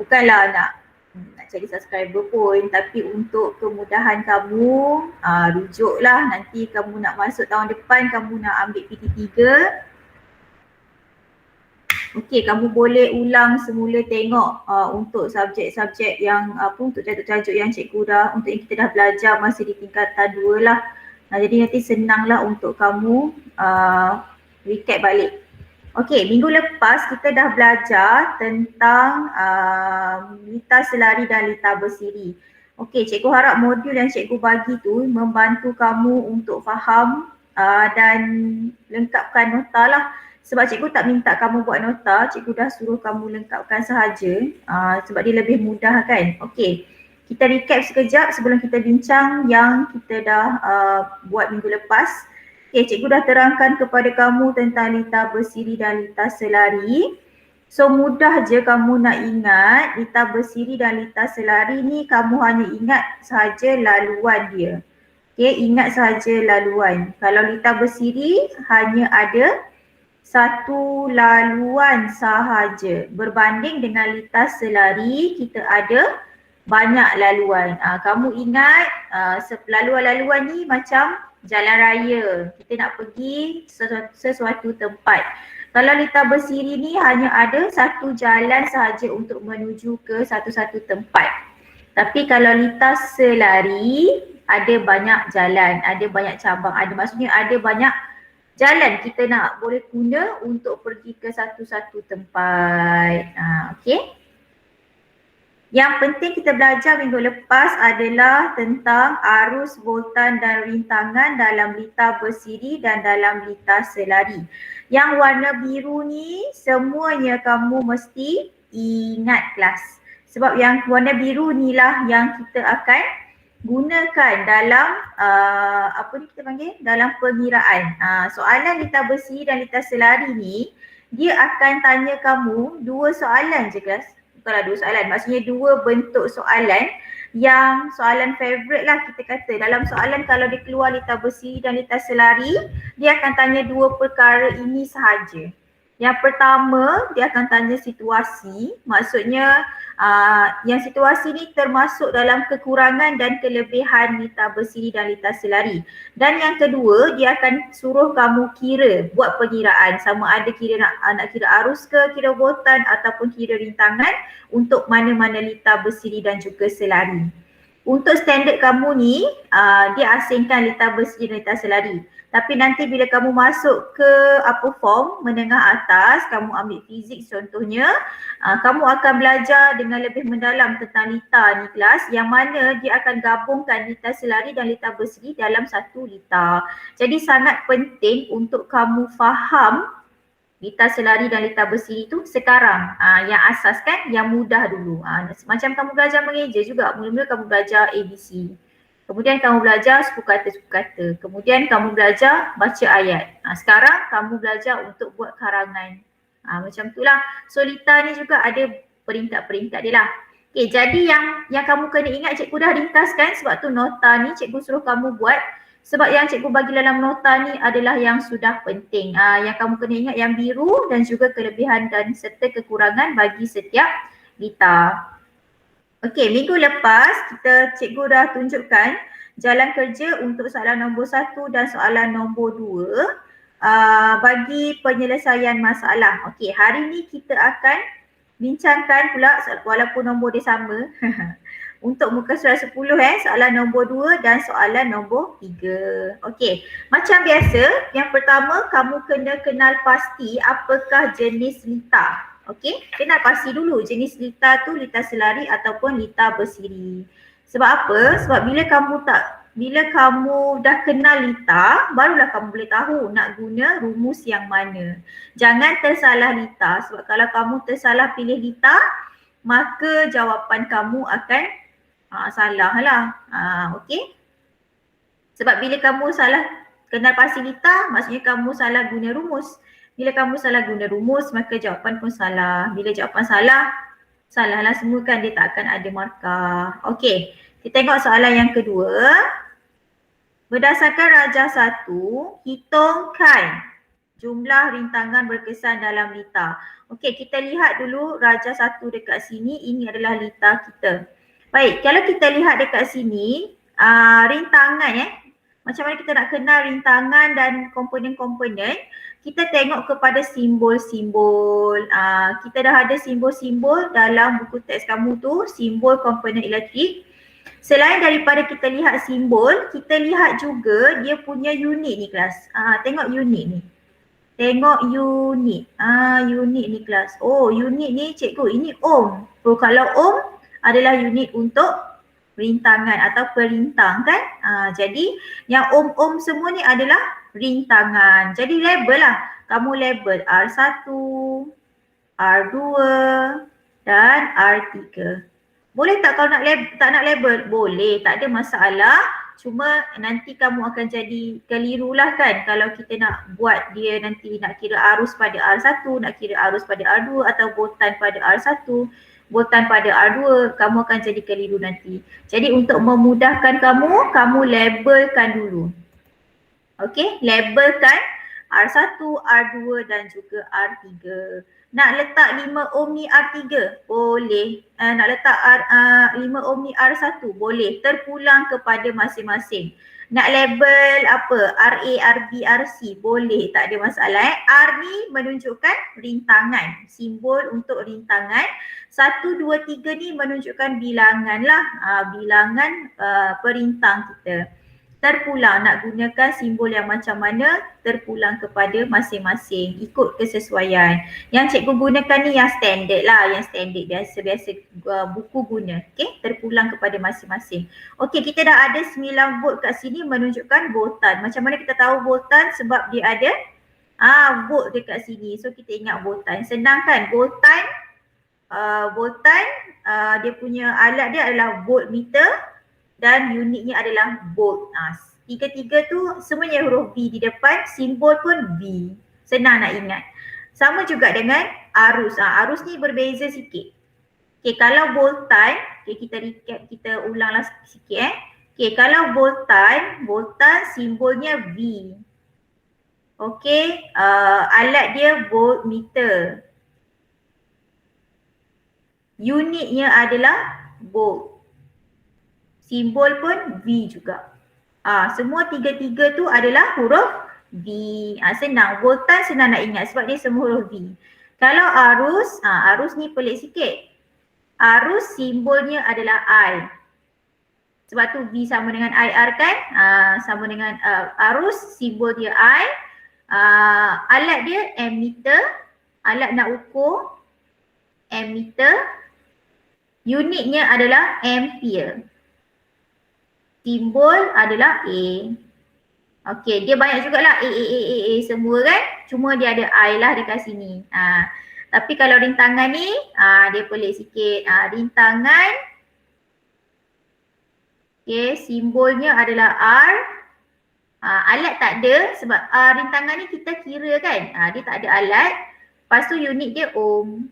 bukanlah nak cari subscriber pun, tapi untuk kemudahan kamu, rujuklah nanti kamu nak masuk tahun depan, kamu nak ambil PT3. Okey, kamu boleh ulang semula tengok untuk subjek-subjek yang untuk tajuk-tajuk yang cikgu dah, untuk yang kita dah belajar masa di tingkatan 2 lah. Jadi nanti senanglah untuk kamu recap balik. Okey, minggu lepas kita dah belajar tentang lita selari dan lita bersiri. Okey, cikgu harap modul yang cikgu bagi tu membantu kamu untuk faham dan lengkapkan nota lah. Sebab cikgu tak minta kamu buat nota, cikgu dah suruh kamu lengkapkan sahaja sebab dia lebih mudah kan. Okey, kita recap sekejap sebelum kita bincang yang kita dah buat minggu lepas. Okey, cikgu dah terangkan kepada kamu tentang lita bersiri dan lita selari. So mudah je kamu nak ingat lita bersiri dan lita selari ni, kamu hanya ingat sahaja laluan dia. Okey, ingat sahaja laluan. Kalau lita bersiri hanya ada satu laluan sahaja. Berbanding dengan lita selari, kita ada banyak laluan. Kamu ingat laluan-laluan ni macam jalan raya. Kita nak pergi sesuatu tempat. Kalau lita bersiri ni hanya ada satu jalan sahaja untuk menuju ke satu-satu tempat. Tapi kalau lita selari ada banyak jalan, ada banyak cabang, maksudnya ada banyak jalan kita nak boleh guna untuk pergi ke satu-satu tempat. Okey. Yang penting kita belajar minggu lepas adalah tentang arus, voltan dan rintangan dalam lita bersiri dan dalam lita selari. Yang warna biru ni semuanya kamu mesti ingat kelas. Sebab yang warna biru ni lah yang kita akan gunakan dalam kita panggil dalam pengiraan. Soalan lita bersiri dan lita selari ni dia akan tanya kamu dua soalan je kelas. Bukanlah dua soalan, maksudnya dua bentuk soalan yang soalan favourite lah kita kata. Dalam soalan kalau dia keluar lita bersiri dan lita selari, dia akan tanya dua perkara ini sahaja. Yang pertama, dia akan tanya situasi, maksudnya yang situasi ni termasuk dalam kekurangan dan kelebihan lita bersiri dan lita selari. Dan yang kedua, dia akan suruh kamu kira, buat pengiraan, sama ada kira nak kira arus ke, kira voltan ataupun kira rintangan untuk mana-mana lita bersiri dan juga selari. Untuk standard kamu ni, dia asingkan lita bersiri dan lita selari. Tapi nanti bila kamu masuk ke form menengah atas, kamu ambil fizik contohnya, kamu akan belajar dengan lebih mendalam tentang lita ni kelas, yang mana dia akan gabungkan lita selari dan lita bersiri dalam satu lita. Jadi sangat penting untuk kamu faham lita selari dan lita bersiri tu sekarang. Yang asas kan, yang mudah dulu. Macam kamu belajar mengeja juga, mula-mula kamu belajar ABC. Kemudian kamu belajar suku kata. Kemudian kamu belajar baca ayat. Sekarang kamu belajar untuk buat karangan. Macam itulah. So lita ni juga ada peringkat-peringkat dia lah. Okay, jadi yang kamu kena ingat, cikgu dah ringkaskan, sebab tu nota ni cikgu suruh kamu buat. Sebab yang cikgu bagi dalam nota ni adalah yang sudah penting. Yang kamu kena ingat yang biru dan juga kelebihan dan serta kekurangan bagi setiap lita. Okey, minggu lepas cikgu dah tunjukkan jalan kerja untuk soalan nombor 1 dan soalan nombor 2 bagi penyelesaian masalah. Okey, hari ni kita akan bincangkan pula, walaupun nombor dia sama, untuk muka surat 10 soalan nombor 2 dan soalan nombor 3. Okey, macam biasa, yang pertama kamu kena kenal pasti apakah jenis lita. Okey, kenal pasti dulu jenis lita tu lita selari ataupun lita bersiri. Sebab apa? Sebab bila kamu dah kenal lita, barulah kamu boleh tahu nak guna rumus yang mana. Jangan tersalah lita, sebab kalau kamu tersalah pilih lita, maka jawapan kamu akan salah lah. Okey. Sebab bila kamu salah kenal pasti lita, maksudnya kamu salah guna rumus. Bila kamu salah guna rumus, maka jawapan pun salah. Bila jawapan salah, salahlah semua kan, dia tak akan ada markah. Okey, kita tengok soalan yang kedua. Berdasarkan rajah 1, hitungkan jumlah rintangan berkesan dalam lita. Okey, kita lihat dulu raja 1 dekat sini. Ini adalah lita kita. Baik, kalau kita lihat dekat sini, rintangan macam mana kita nak kenal rintangan dan komponen-komponen, kita tengok kepada simbol-simbol. Kita dah ada simbol-simbol dalam buku teks kamu tu, simbol komponen elektrik. Selain daripada kita lihat simbol, kita lihat juga dia punya unit ni kelas. Tengok unit ni. Tengok unit. Unit ni kelas. Oh, unit ni cikgu, ini ohm. Oh, kalau ohm adalah unit untuk rintangan atau perintang kan. Jadi yang ohm-ohm semua ni adalah rintangan. Jadi label lah. Kamu label R1, R2 dan R3. Boleh tak kalau tak nak label? Boleh, tak ada masalah. Cuma nanti kamu akan jadi keliru lah kan kalau kita nak buat dia nanti nak kira arus pada R1, nak kira arus pada R2 atau voltan pada R1, voltan pada R2, kamu akan jadi keliru nanti. Jadi untuk memudahkan kamu, kamu labelkan dulu. Okey, labelkan R1, R2 dan juga R3. Nak letak 5 ohm ni R3? Boleh. Nak letak 5 ohm ni R1? Boleh. Terpulang kepada masing-masing. Nak label apa? RA, RB, RC? Boleh. Tak ada masalah. R ni menunjukkan rintangan. Simbol untuk rintangan. 1, 2, 3 ni menunjukkan bilangan lah. Bilangan perintang kita. Terpulang, nak gunakan simbol yang macam mana, terpulang kepada masing-masing, ikut kesesuaian. Yang cikgu gunakan ni yang standard lah, yang standard biasa-biasa buku guna. Okay, terpulang kepada masing-masing. Okay, kita dah ada 9 volt kat sini menunjukkan voltan. Macam mana kita tahu voltan? Sebab dia ada volt dekat sini. So kita ingat voltan. Senang kan? Voltan, dia punya alat dia adalah voltmeter. Dan unitnya adalah volt. Tiga-tiga tu semuanya huruf V di depan, simbol pun V. Senang nak ingat. Sama juga dengan arus. Arus ni berbeza sikit. Okay, kalau voltan, okay, kita recap, kita ulanglah sikit. Okay, kalau voltan simbolnya V. Okay, alat dia voltmeter. Unitnya adalah volt. Simbol pun V juga. Semua tiga-tiga tu adalah huruf V. Senang. Voltan senang nak ingat sebab dia semua huruf V. Kalau arus, arus ni pelik sikit. Arus simbolnya adalah I. Sebab tu V sama dengan IR kan? Sama dengan arus, simbol dia I. Alat dia ammeter. Alat nak ukur ammeter. Unitnya adalah ampere. Simbol adalah A. Okey, dia banyak jugalah A semua kan. Cuma dia ada I lah dekat sini. Tapi kalau rintangan ni, dia pelik sikit. Rintangan, okey, simbolnya adalah R. Alat tak ada sebab rintangan ni kita kira kan. Dia tak ada alat. Lepas tu unit dia ohm.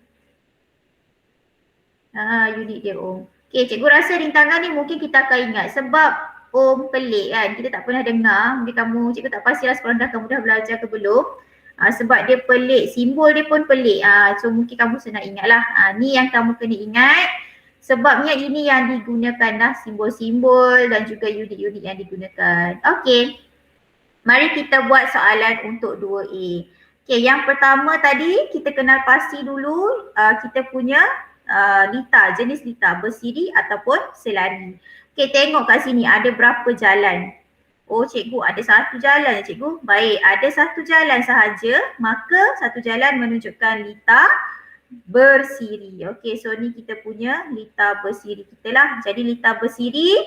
Unit dia ohm. Okay, cikgu rasa rintangan ni mungkin kita akan ingat sebab ohm pelik kan. Kita tak pernah dengar. Mungkin cikgu tak pastilah sekolah kamu dah belajar ke belum. Sebab dia pelik, simbol dia pun pelik. So mungkin kamu senang ingat lah. Ni yang kamu kena ingat. Sebabnya ini yang digunakan lah, simbol-simbol dan juga unit-unit yang digunakan. Okay, mari kita buat soalan untuk 2A. Okay, yang pertama tadi kita kenal pasti dulu kita punya lita, jenis lita, bersiri ataupun selari. Okey, tengok kat sini ada berapa jalan. Oh cikgu, ada satu jalan cikgu. Baik, ada satu jalan sahaja, maka satu jalan menunjukkan lita bersiri. Okey, so ni kita punya lita bersiri kita lah. Jadi lita bersiri,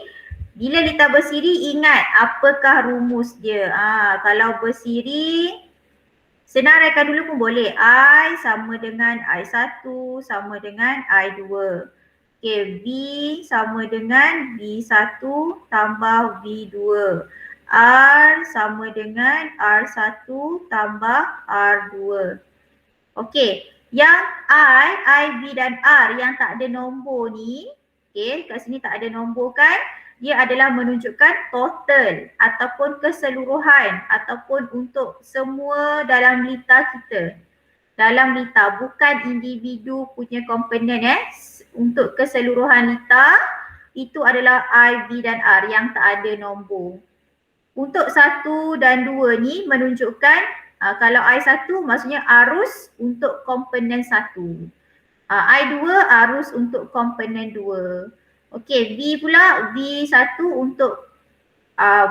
bila lita bersiri ingat apakah rumus dia. Kalau bersiri, senang raikan dulu pun boleh. I sama dengan I1 sama dengan I2. Okay, V sama dengan V1 tambah V2. R sama dengan R1 tambah R2. Okay, yang I, V dan R yang tak ada nombor ni, okay, kat sini tak ada nombor kan? dia adalah menunjukkan total ataupun keseluruhan ataupun untuk semua dalam lita kita. Dalam lita, bukan individu punya komponen Untuk keseluruhan lita, itu adalah I, V dan R yang tak ada nombor. Untuk 1 dan 2 ni menunjukkan kalau I1 maksudnya arus untuk komponen 1. I2 arus untuk komponen 2. Okey, V pula V1 untuk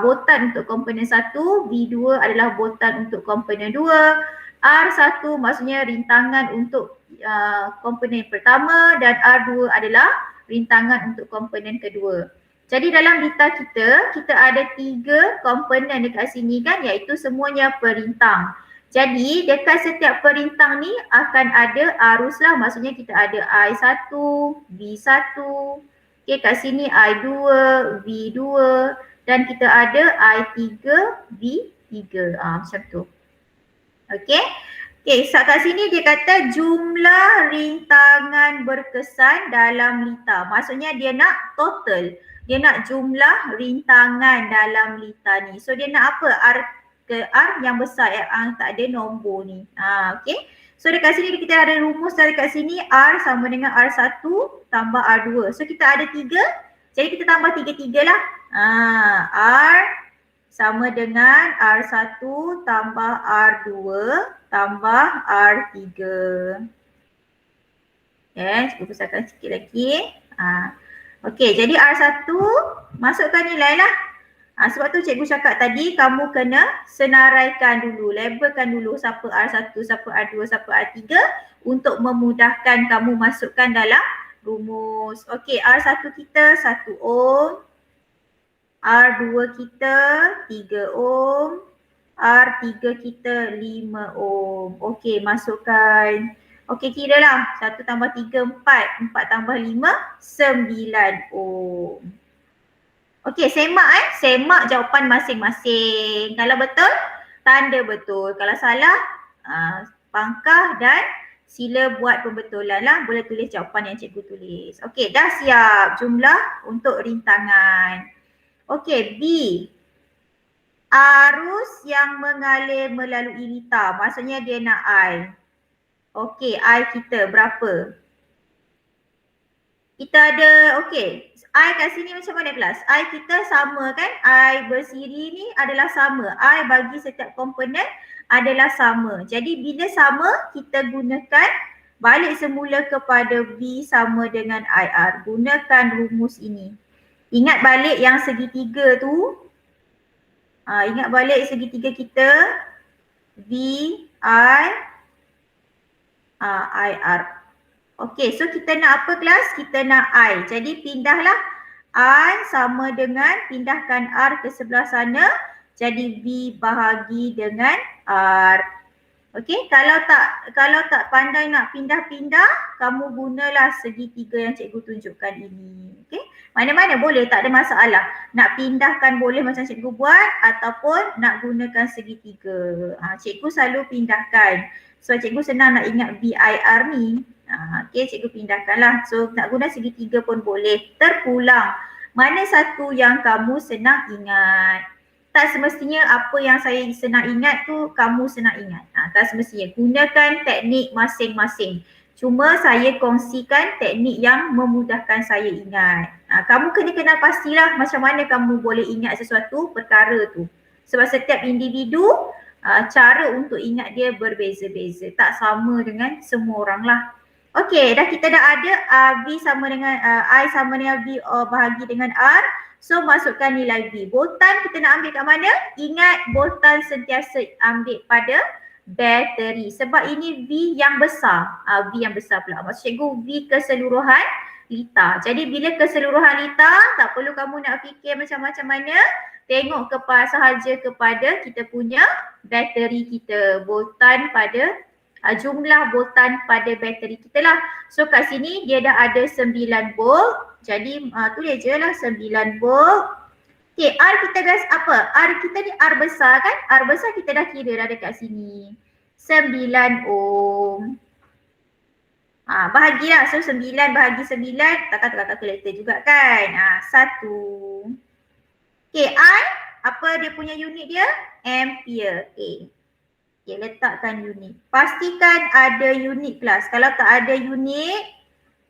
voltan untuk komponen 1, V2 adalah voltan untuk komponen 2, R1 maksudnya rintangan untuk komponen pertama dan R2 adalah rintangan untuk komponen kedua. Jadi dalam lita kita ada 3 komponen dekat sini kan, iaitu semuanya perintang. Jadi dekat setiap perintang ni akan ada arus lah, maksudnya kita ada I1, V1, okay, kat sini I2, V2 dan kita ada I3, V3. Macam tu. Okay. Okay, kat sini dia kata jumlah rintangan berkesan dalam lita. Maksudnya dia nak total. Dia nak jumlah rintangan dalam lita ni. So dia nak apa? R yang besar yang tak ada nombor ni. Okay. So dekat sini kita ada rumus dekat sini R sama dengan R1 tambah R2. So kita ada 3. Jadi kita tambah 3 lah. R sama dengan R1 tambah R2 tambah R3. Cikgu besarkan sikit lagi. Okey, jadi R1 masukkan nilai lah. Sebab tu cikgu cakap tadi kamu kena senaraikan dulu, labelkan dulu siapa R1, siapa R2, siapa R3 untuk memudahkan kamu masukkan dalam rumus. Okey, R1 kita 1 ohm, R2 kita 3 ohm, R3 kita 5 ohm. Okey, masukkan. Okey, kira lah. 1 tambah 3, 4. 4 tambah 5, 9 ohm. Okey, semak jawapan masing-masing. Kalau betul, tanda betul. Kalau salah, pangkah dan sila buat pembetulan lah. Boleh tulis jawapan yang cikgu tulis. Okey, dah siap jumlah untuk rintangan. Okey, B. Arus yang mengalir melalui lita. Maksudnya dia nak I. Okey, I kita berapa? Kita ada, okey. I kat sini macam mana kelas? I kita sama kan? I bersiri ni adalah sama. I bagi setiap komponen adalah sama. Jadi bila sama, kita gunakan balik semula kepada V sama dengan IR. Gunakan rumus ini. Ingat balik yang segitiga tu. Ingat balik segitiga kita. V, I, IR. Okey, so kita nak apa kelas? Kita nak I. Jadi pindahlah I sama dengan, pindahkan R ke sebelah sana. Jadi V bahagi dengan R. Okey, kalau tak pandai nak pindah-pindah, kamu gunalah segitiga yang cikgu tunjukkan ini. Okey, mana-mana boleh, tak ada masalah. Nak pindahkan boleh macam cikgu buat ataupun nak gunakan segitiga. Cikgu selalu pindahkan. So cikgu senang nak ingat VIR ni. Okey, cikgu pindahkanlah. So nak guna segitiga pun boleh. Terpulang. Mana satu yang kamu senang ingat? Tak semestinya apa yang saya senang ingat tu kamu senang ingat. Tak semestinya. Gunakan teknik masing-masing. Cuma saya kongsikan teknik yang memudahkan saya ingat. Kamu kena kenal pastilah macam mana kamu boleh ingat sesuatu perkara tu. Sebab setiap individu cara untuk ingat dia berbeza-beza. Tak sama dengan semua orang lah. Okey, kita dah ada V sama dengan I sama dengan V bahagi dengan R. So masukkan nilai V. Voltan kita nak ambil kat mana? Ingat voltan sentiasa ambil pada bateri. Sebab ini V yang besar. V yang besar pula. Maksud cikgu V keseluruhan lita. Jadi bila keseluruhan lita, tak perlu kamu nak fikir macam-macam mana. Tengok sahaja kepada kita punya bateri kita. Voltan pada jumlah voltan pada bateri kita lah. So kat sini dia dah ada 9 volt. Jadi tulis je lah 9 volt. Okay, R kita guys apa? R kita ni R besar kan? R besar kita dah kira dah dekat sini. 9 ohm. Bahagilah. So 9 bahagi 9, takkan tukar kalkulator juga kan. 1. Okay, I, apa dia punya unit dia? Ampere. Okay, letakkan unit. Pastikan ada unit kelas. Kalau tak ada unit,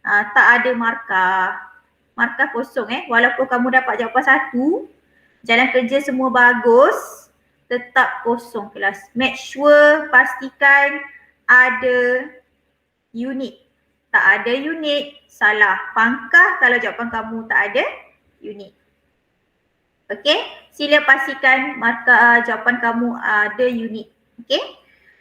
tak ada markah. Markah kosong Walaupun kamu dapat jawapan 1, jalan kerja semua bagus, tetap kosong kelas. Make sure pastikan ada unit. Tak ada unit, salah. Pangkah kalau jawapan kamu tak ada unit. Okey, sila pastikan markah jawapan kamu ada unit. Okey.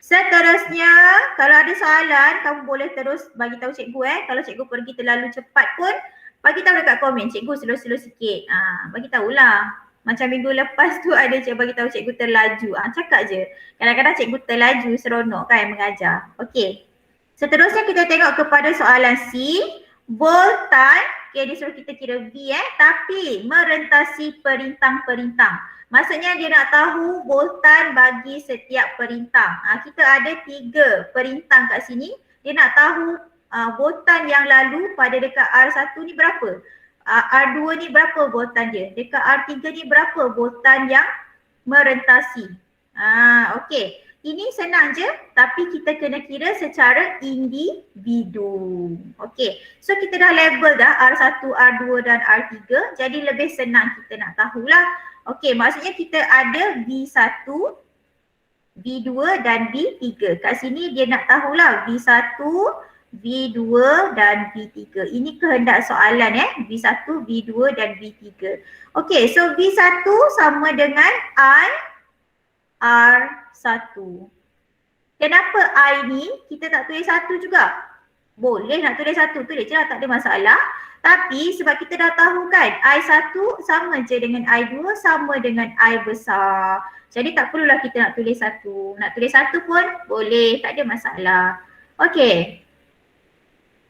Seterusnya, kalau ada soalan, kamu boleh terus bagi tahu cikgu Kalau cikgu pergi terlalu cepat pun, bagi tahu dekat komen. Cikgu slow-slow sikit. Bagi tahulah. Macam minggu lepas tu ada cikgu bagi tahu cikgu terlaju. Cakap je. Kadang-kadang cikgu terlaju seronok kan mengajar. Okey. Seterusnya kita tengok kepada soalan C. Boltan, dia suruh kita kira V tapi merentasi perintang-perintang. Maksudnya dia nak tahu boltan bagi setiap perintang. Kita ada 3 perintang kat sini. Dia nak tahu boltan yang lalu pada dekat R1 ni berapa. R2 ni berapa boltan dia. Dekat R3 ni berapa boltan yang merentasi. Okey. Ini senang je tapi kita kena kira secara individu. Okey. So kita dah label dah R1, R2 dan R3. Jadi lebih senang kita nak tahulah. Okey, maksudnya kita ada V1, V2 dan V3. Kat sini dia nak tahulah V1, V2 dan V3. Ini kehendak soalan V1, V2 dan V3. Okey, so V1 sama dengan I R1. Kenapa I ni kita tak tulis 1 juga? Boleh nak tulis 1, tulis je lah, tak ada masalah. Tapi sebab kita dah tahu kan I1 sama je dengan I2 sama dengan I besar. Jadi tak perlulah kita nak tulis 1. Nak tulis 1 pun boleh, tak ada masalah. Okey.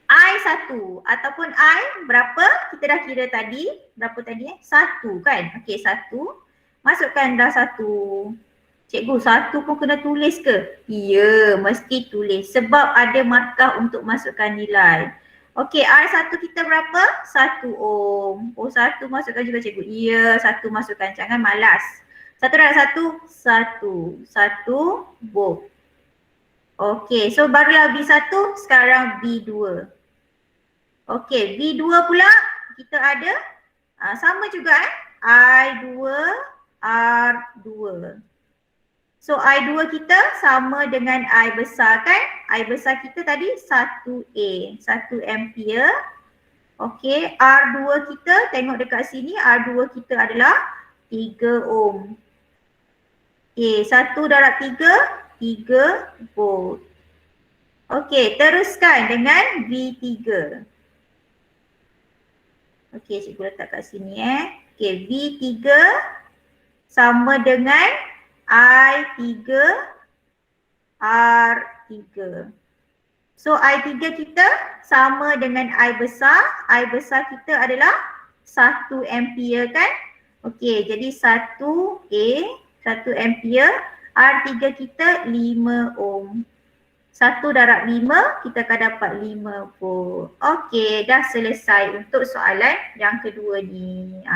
I1 ataupun I berapa? Kita dah kira tadi. Berapa tadi 1 kan? Okey, 1. Masukkan dah 1. Cikgu, 1 pun kena tulis ke? Ya, mesti tulis sebab ada markah untuk masukkan nilai. Okey, R1 kita berapa? 1 ohm. 1 masukkan juga cikgu. Ya, 1 masukkan. Jangan malas. 1 darab 1, 1. 1 volt. Okey, so barulah V1, sekarang V2. Okey, V2 pula kita ada sama juga I2, R2. So I2 kita sama dengan I besar kan? I besar kita tadi 1A, 1 ampere. Okey, R2 kita tengok dekat sini, R2 kita adalah 3 ohm. Okey, 1 darab 3, 3 volt. Okey, teruskan dengan V3. Okey, cikgu letak kat sini Okey, V3 sama dengan I3, R3. So I3 kita sama dengan I besar. I besar kita adalah 1 ampere kan? Okey, jadi 1A, 1 ampere. R3 kita 5 ohm. 1 darab 5, kita akan dapat 5 volt. Okey, dah selesai untuk soalan yang kedua ni.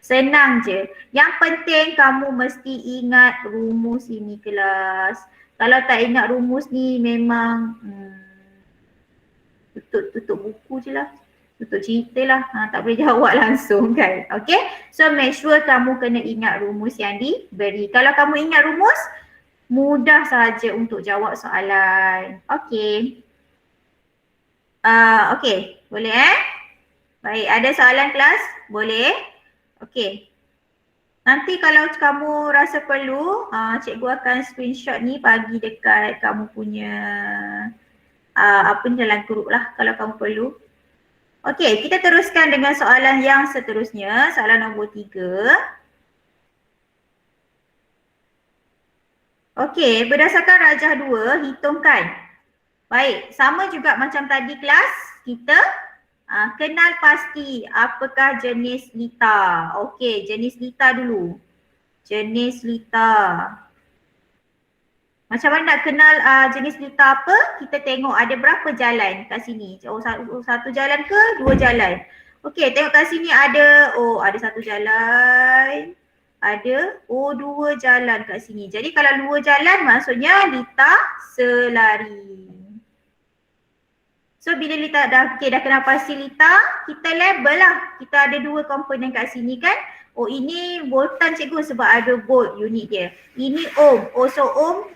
Senang je. Yang penting kamu mesti ingat rumus ini kelas. Kalau tak ingat rumus ni memang tutup buku je lah. Tutup cerita lah. Tak boleh jawab langsung kan. Okay. So make sure kamu kena ingat rumus yang diberi. Kalau kamu ingat rumus, mudah sahaja untuk jawab soalan. Okay. Okay. Boleh Baik. Ada soalan kelas? Boleh? Okey. Nanti kalau kamu rasa perlu, cikgu akan screenshot ni bagi dekat kamu punya dalam grup lah kalau kamu perlu. Okey, kita teruskan dengan soalan yang seterusnya, soalan nombor 3. Okey, berdasarkan rajah 2, hitungkan. Baik, sama juga macam tadi kelas, kita kenal pasti apakah jenis lita. Okey, jenis lita dulu. Jenis lita. Macam mana nak kenal jenis lita apa? Kita tengok ada berapa jalan kat sini. Satu jalan ke dua jalan? Okey, tengok kat sini ada, ada satu jalan. Ada, dua jalan kat sini. Jadi kalau dua jalan maksudnya lita selari. So bila lita dah kenal pasti lita, kita label lah. Kita ada dua komponen kat sini kan. Ini voltan cikgu sebab ada volt unit dia. Ini ohm. So ohm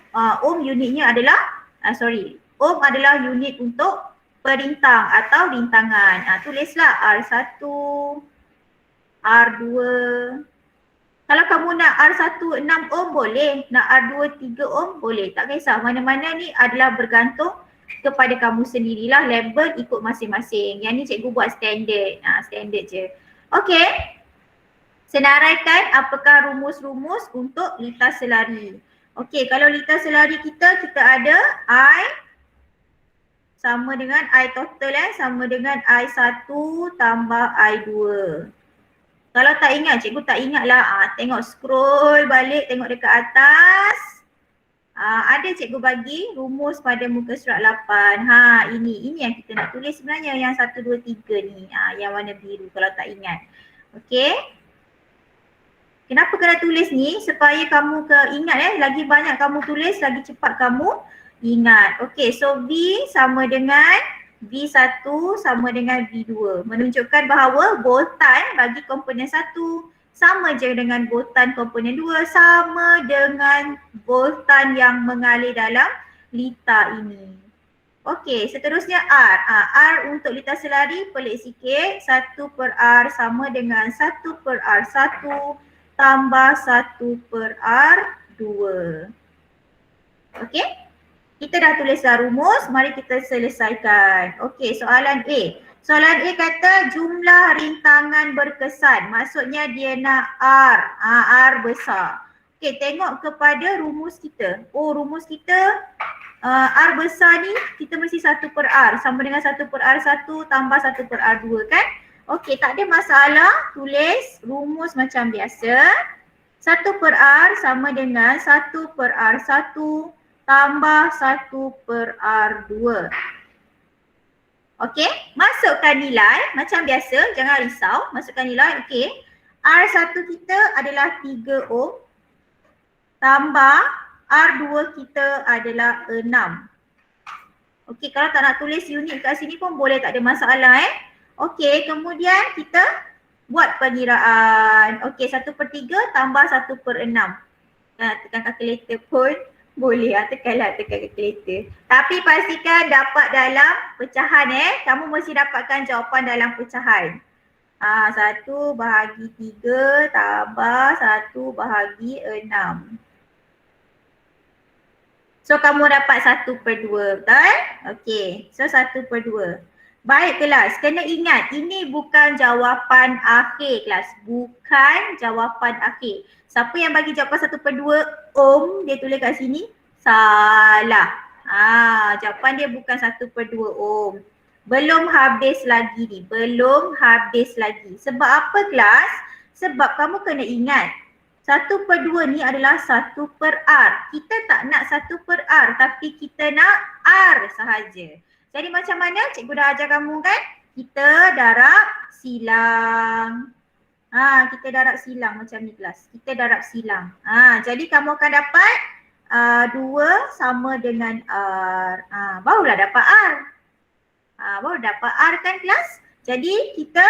unitnya adalah, ohm adalah unit untuk perintang atau rintangan. Tulislah R1, R2. Kalau kamu nak R1 6 ohm boleh, nak R2 3 ohm boleh. Tak kisah, mana-mana ni adalah bergantung kepada kamu sendirilah, label ikut masing-masing. Yang ni cikgu buat standard, standard je. Okey, senaraikan apakah rumus-rumus untuk lita selari. Okey, kalau lita selari kita ada I sama dengan I total sama dengan I1 tambah I2. Kalau tak ingat, cikgu tak ingat lah. Tengok scroll balik, tengok dekat atas. Ada cikgu bagi rumus pada muka surat 8. Ini yang kita nak tulis sebenarnya, yang 1, 2, 3 ni. Yang warna biru kalau tak ingat. Okey. Kenapa kena tulis ni? Supaya kamu ingat lagi banyak kamu tulis, lagi cepat kamu ingat. Okey, so V sama dengan V1 sama dengan V2. Menunjukkan bahawa voltan bagi komponen 1 sama je dengan voltan komponen 2, sama dengan voltan yang mengalir dalam lita ini. Okey, seterusnya R. R untuk lita selari pelik sikit. 1/R sama dengan 1/R1 tambah 1/R2. Okey, kita dah tulis dah rumus, mari kita selesaikan. Okey, soalan A. Soalan A kata jumlah rintangan berkesan. Maksudnya dia nak R. R besar. Okey, tengok kepada rumus kita. Rumus kita R besar ni kita mesti 1/R sama dengan 1/R1 tambah 1/R2 kan? Okey, tak ada masalah. Tulis rumus macam biasa. 1/R sama dengan 1/R1 tambah 1/R2. Okey, masukkan nilai macam biasa, jangan risau. Masukkan nilai, okey. R1 kita adalah 3 ohm tambah R2 kita adalah 6. Okey, kalau tak nak tulis unit kat sini pun boleh, tak ada masalah Okey, kemudian kita buat pengiraan. Okey, 1/3 tambah 1/6. Tekan kalkulator pun boleh, tekan kalkulator. Tapi pastikan dapat dalam pecahan Kamu mesti dapatkan jawapan dalam pecahan. 1 bahagi 3 tambah 1 bahagi 6. So kamu dapat 1/2, betul? Okey, so 1/2. Baik kelas, kena ingat ini bukan jawapan akhir kelas. Bukan jawapan akhir. Siapa yang bagi jawapan 1/2 ohm dia tulis kat sini? Salah. Jawapan dia bukan 1/2 ohm. Belum habis lagi ni, belum habis lagi. Sebab apa kelas? Sebab kamu kena ingat 1/2 ni adalah 1/R. Kita tak nak 1/R tapi kita nak R sahaja. Jadi macam mana? Cikgu dah ajar kamu kan? Kita darab silang. Kita darab silang macam ni kelas. Kita darab silang. Jadi kamu akan dapat 2 sama dengan R. Barulah dapat R. Baru dapat R kan kelas? Jadi kita,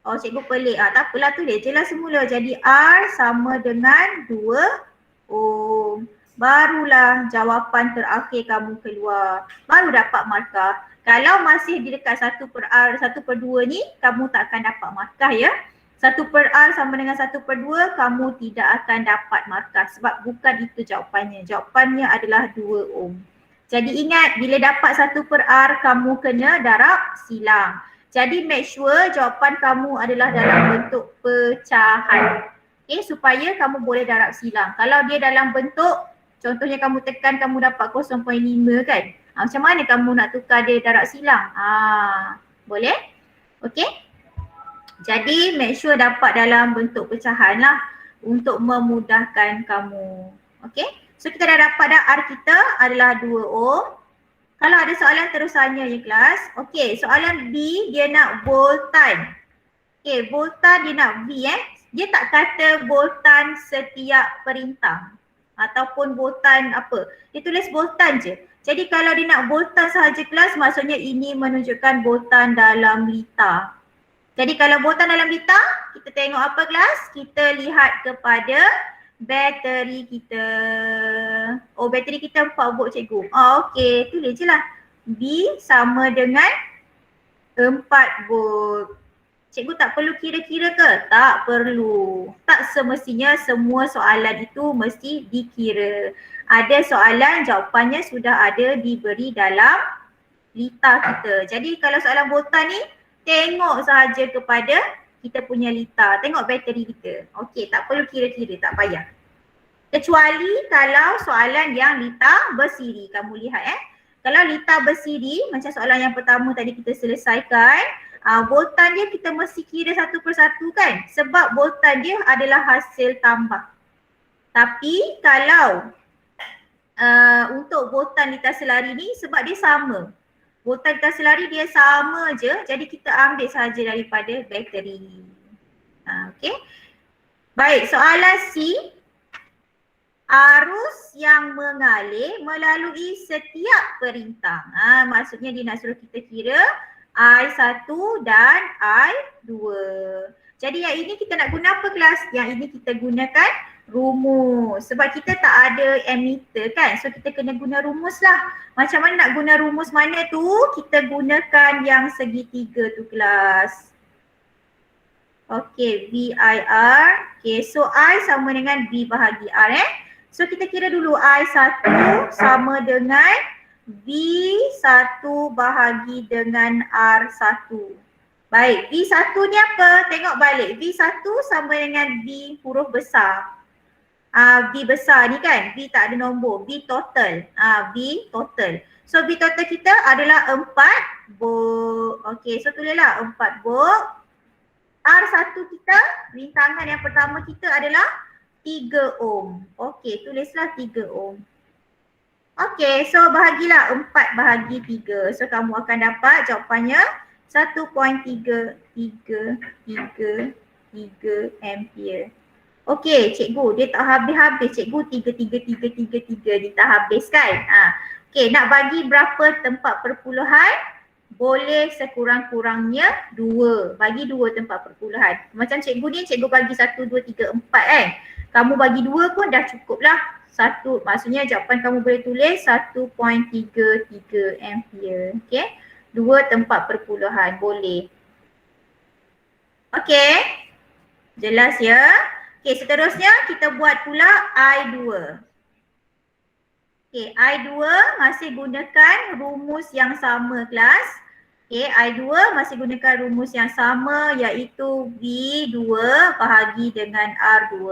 cikgu pelik. Tak apalah, tulis je lah semula. Jadi R sama dengan 2 ohm. Barulah jawapan terakhir kamu keluar. Baru dapat markah. Kalau masih di dekat 1/R, 1/2 ni, kamu tak akan dapat markah ya. 1/R sama dengan 1/2, kamu tidak akan dapat markah sebab bukan itu jawapannya. Jawapannya adalah 2 ohm. Jadi ingat, bila dapat 1/R, kamu kena darab silang. Jadi make sure jawapan kamu adalah dalam bentuk pecahan. Okay, supaya kamu boleh darab silang. Kalau dia dalam bentuk, contohnya kamu tekan kamu dapat 0.5 kan. Macam mana kamu nak tukar dia darab silang? Boleh? Okay. Jadi make sure dapat dalam bentuk pecahan lah untuk memudahkan kamu. Okay. So kita dah dapat dah R kita adalah 2 ohm. Kalau ada soalan terusannya ya kelas. Okey, soalan B dia nak voltan. Okey, voltan dia nak V Dia tak kata voltan setiap perintah ataupun voltan apa. Dia tulis voltan je. Jadi kalau dia nak voltan sahaja kelas, maksudnya ini menunjukkan voltan dalam liter. Jadi kalau voltan dalam liter, kita tengok apa kelas? Kita lihat kepada bateri kita. Oh, bateri kita 4 volt cikgu. Oh, okey, tulis je lah. B sama dengan 4 volt. Cikgu tak perlu kira-kira ke? Tak perlu. Tak semestinya semua soalan itu mesti dikira. Ada soalan jawapannya sudah ada diberi dalam liter kita. Jadi kalau soalan voltan ni, tengok sahaja kepada kita punya liter. Tengok bateri kita. Okey, tak perlu kira-kira, tak payah. Kecuali kalau soalan yang liter bersiri. Kamu lihat Kalau liter bersiri, macam soalan yang pertama tadi kita selesaikan, voltan dia kita mesti kira satu persatu kan? Sebab voltan dia adalah hasil tambah. Tapi kalau untuk voltan liter selari ni sebab dia sama. Voltan liter selari dia sama je, jadi kita ambil sahaja daripada bateri. Okey. Baik, soalan C. Arus yang mengalir melalui setiap perintah. Maksudnya dia nak suruh kita kira I1 dan I2. Jadi yang ini kita nak guna apa kelas? Yang ini kita gunakan rumus. Sebab kita tak ada ammeter kan. So kita kena guna rumus lah. Macam mana nak guna rumus mana tu? Kita gunakan yang segitiga tu kelas. Okey, VIR. Okey, so I sama dengan V bahagi R So kita kira dulu I1 sama dengan V1 bahagi dengan R1. Baik, V1 ni apa? Tengok balik. V1 sama dengan V huruf besar. V besar ni kan, V tak ada nombor, V total. V total. So V total kita adalah 4 volt. Okey, so tulislah 4 volt. R1 kita, rintangan yang pertama kita adalah 3 ohm. Okey, tulislah 3 ohm. Okey, so bahagilah 4 bahagi 3. So kamu akan dapat jawapannya 1.333 ampere. Okey, cikgu dia tak habis-habis. Cikgu 3 dia tak habis kan? Okey, nak bagi berapa tempat perpuluhan? Boleh sekurang-kurangnya 2. Bagi 2 tempat perpuluhan. Macam cikgu ni, cikgu bagi 1, 2, 3, 4 Kamu bagi 2 pun dah cukup lah. Maksudnya jawapan kamu boleh tulis 1.33 ampere. Okey. 2 tempat perpuluhan boleh. Okey. Jelas ya? Okey, seterusnya kita buat pula I2. Okey, I2 masih gunakan rumus yang sama kelas. Okey, I2 masih gunakan rumus yang sama iaitu V2 bahagi dengan R2.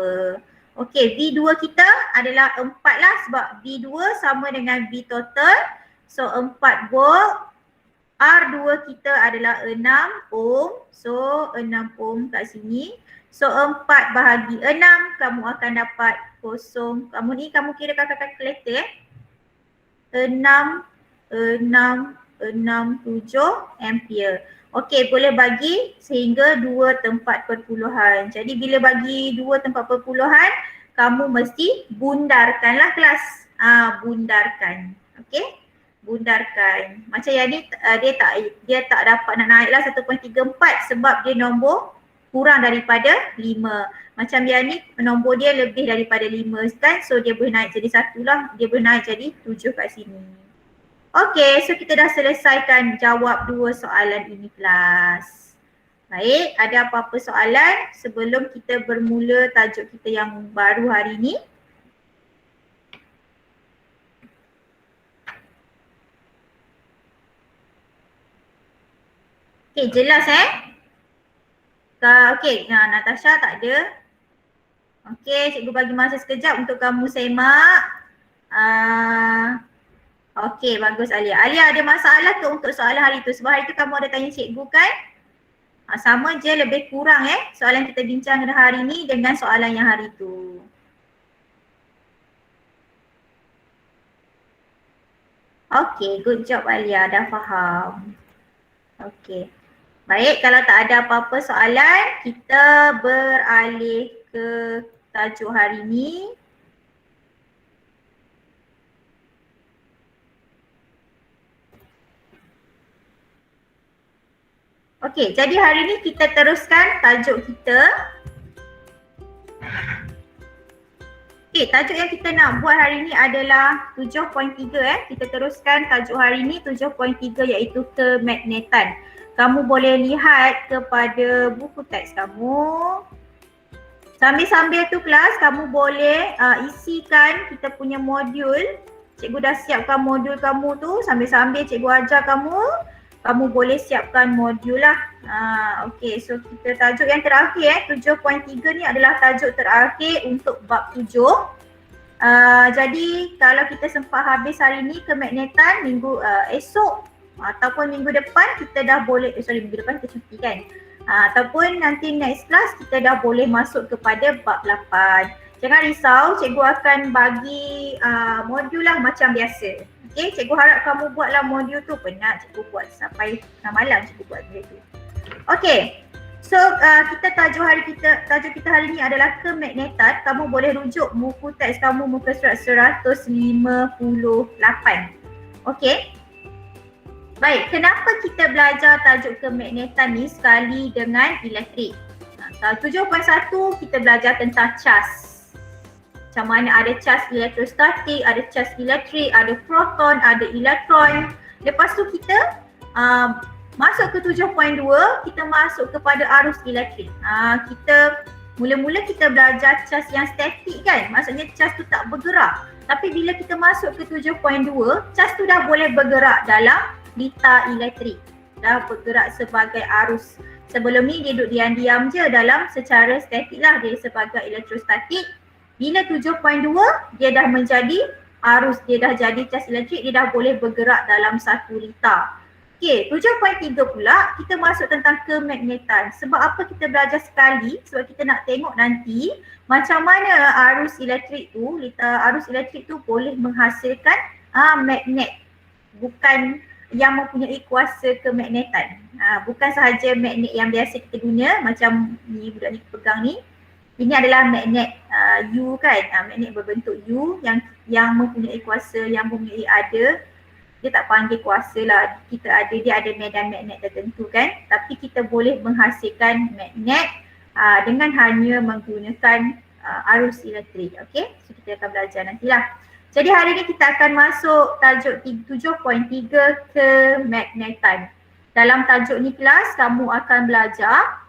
Okey, V2 kita adalah 4 lah sebab V2 sama dengan V total. So 4 volt. R2 kita adalah 6 ohm. So 6 ohm kat sini. So 4 bahagi 6 kamu akan dapat 0. Kamu kira kakak kalkulator 667 ampere. Okey, boleh bagi sehingga 2 tempat perpuluhan. Jadi bila bagi 2 tempat perpuluhan, kamu mesti bundarkanlah kelas. Bundarkan. Okey? Bundarkan. Macam yang ni dia tak dapat nak naiklah 1.34 sebab dia nombor kurang daripada 5. Macam yang ni nombor dia lebih daripada 5 kan. So dia boleh naik jadi 1 lah. Dia boleh naik jadi 7 kat sini. Okey, so kita dah selesaikan jawab 2 soalan ini kelas. Baik, ada apa-apa soalan sebelum kita bermula tajuk kita yang baru hari ini? Okey, jelas Okey, Natasha tak ada. Okey, cikgu bagi masa sekejap untuk kamu semak. Okey, bagus Alia. Alia ada masalah ke untuk soalan hari tu? Sebab hari tu kamu ada tanya cikgu kan? Sama je, lebih kurang soalan kita bincang hari ni dengan soalan yang hari tu. Okay, good job Alia, dah faham. Okay. Baik, kalau tak ada apa-apa soalan, kita beralih ke tajuk hari ini. Okey, jadi hari ini kita teruskan tajuk kita. Okey, tajuk yang kita nak buat hari ini adalah 7.3 Kita teruskan tajuk hari ini 7.3 iaitu kemagnetan. Kamu boleh lihat kepada buku teks kamu. Sambil-sambil tu kelas, kamu boleh isikan kita punya modul. Cikgu dah siapkan modul kamu tu, sambil-sambil cikgu ajar kamu boleh siapkan modul lah. Okey, so kita tajuk yang terakhir 7.3 ni adalah tajuk terakhir untuk bab 7. Jadi kalau kita sempat habis hari ni kemagnetan, minggu esok ataupun minggu depan kita dah boleh, minggu depan kita cuti kan. Ataupun nanti next class kita dah boleh masuk kepada bab 8. Jangan risau, cikgu akan bagi modul lah macam biasa. Okay, cikgu harap kamu buatlah modul tu. Penat cikgu buat sampai tengah malam cikgu buat modul tu. Okay, so tajuk kita hari ni adalah kemagnetan. Kamu boleh rujuk buku teks kamu muka surat 158. Okay. Baik, kenapa kita belajar tajuk kemagnetan ni sekali dengan elektrik? 7.1 kita belajar tentang cas. Macam mana ada cas elektrostatik, ada cas elektrik, ada proton, ada elektron. Lepas tu kita masuk ke 7.2, kita masuk kepada arus elektrik. Kita mula-mula kita belajar cas yang statik kan, maksudnya cas tu tak bergerak. Tapi bila kita masuk ke 7.2, cas tu dah boleh bergerak dalam litar elektrik, dah bergerak sebagai arus. Sebelum ni dia duduk diam-diam je dalam secara statik lah, dia sebagai elektrostatik. Bila 7.2 dia dah menjadi arus, dia dah jadi cas elektrik, dia dah boleh bergerak dalam 1 litar. Okey, 7.3 pula kita masuk tentang kemagnetan. Sebab apa kita belajar sekali? Sebab kita nak tengok nanti macam mana arus elektrik tu, arus elektrik tu boleh menghasilkan magnet. Bukan yang mempunyai kuasa kemagnetan. Bukan sahaja magnet yang biasa kita guna macam ni budak ni pegang ni. Ini adalah magnet U kan, magnet berbentuk U yang mempunyai kuasa, yang mempunyai ada. Dia tak panggil kuasa lah, dia ada medan magnet tertentu kan. Tapi kita boleh menghasilkan magnet dengan hanya menggunakan arus elektrik. Okay, so kita akan belajar nantilah. Jadi hari ni kita akan masuk tajuk 7.3 kemagnetan. Dalam tajuk ni kelas kamu akan belajar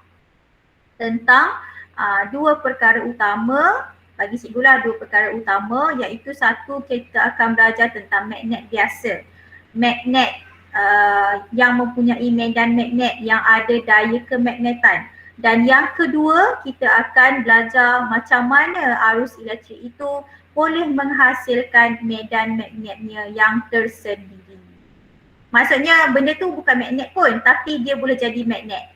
tentang dua perkara utama. Bagi cikgu lah dua perkara utama, iaitu satu kita akan belajar tentang magnet biasa. Magnet yang mempunyai medan magnet yang ada daya kemagnetan. Dan yang kedua kita akan belajar macam mana arus elektrik itu boleh menghasilkan medan magnetnya yang tersendiri. Maksudnya benda tu bukan magnet pun, tapi dia boleh jadi magnet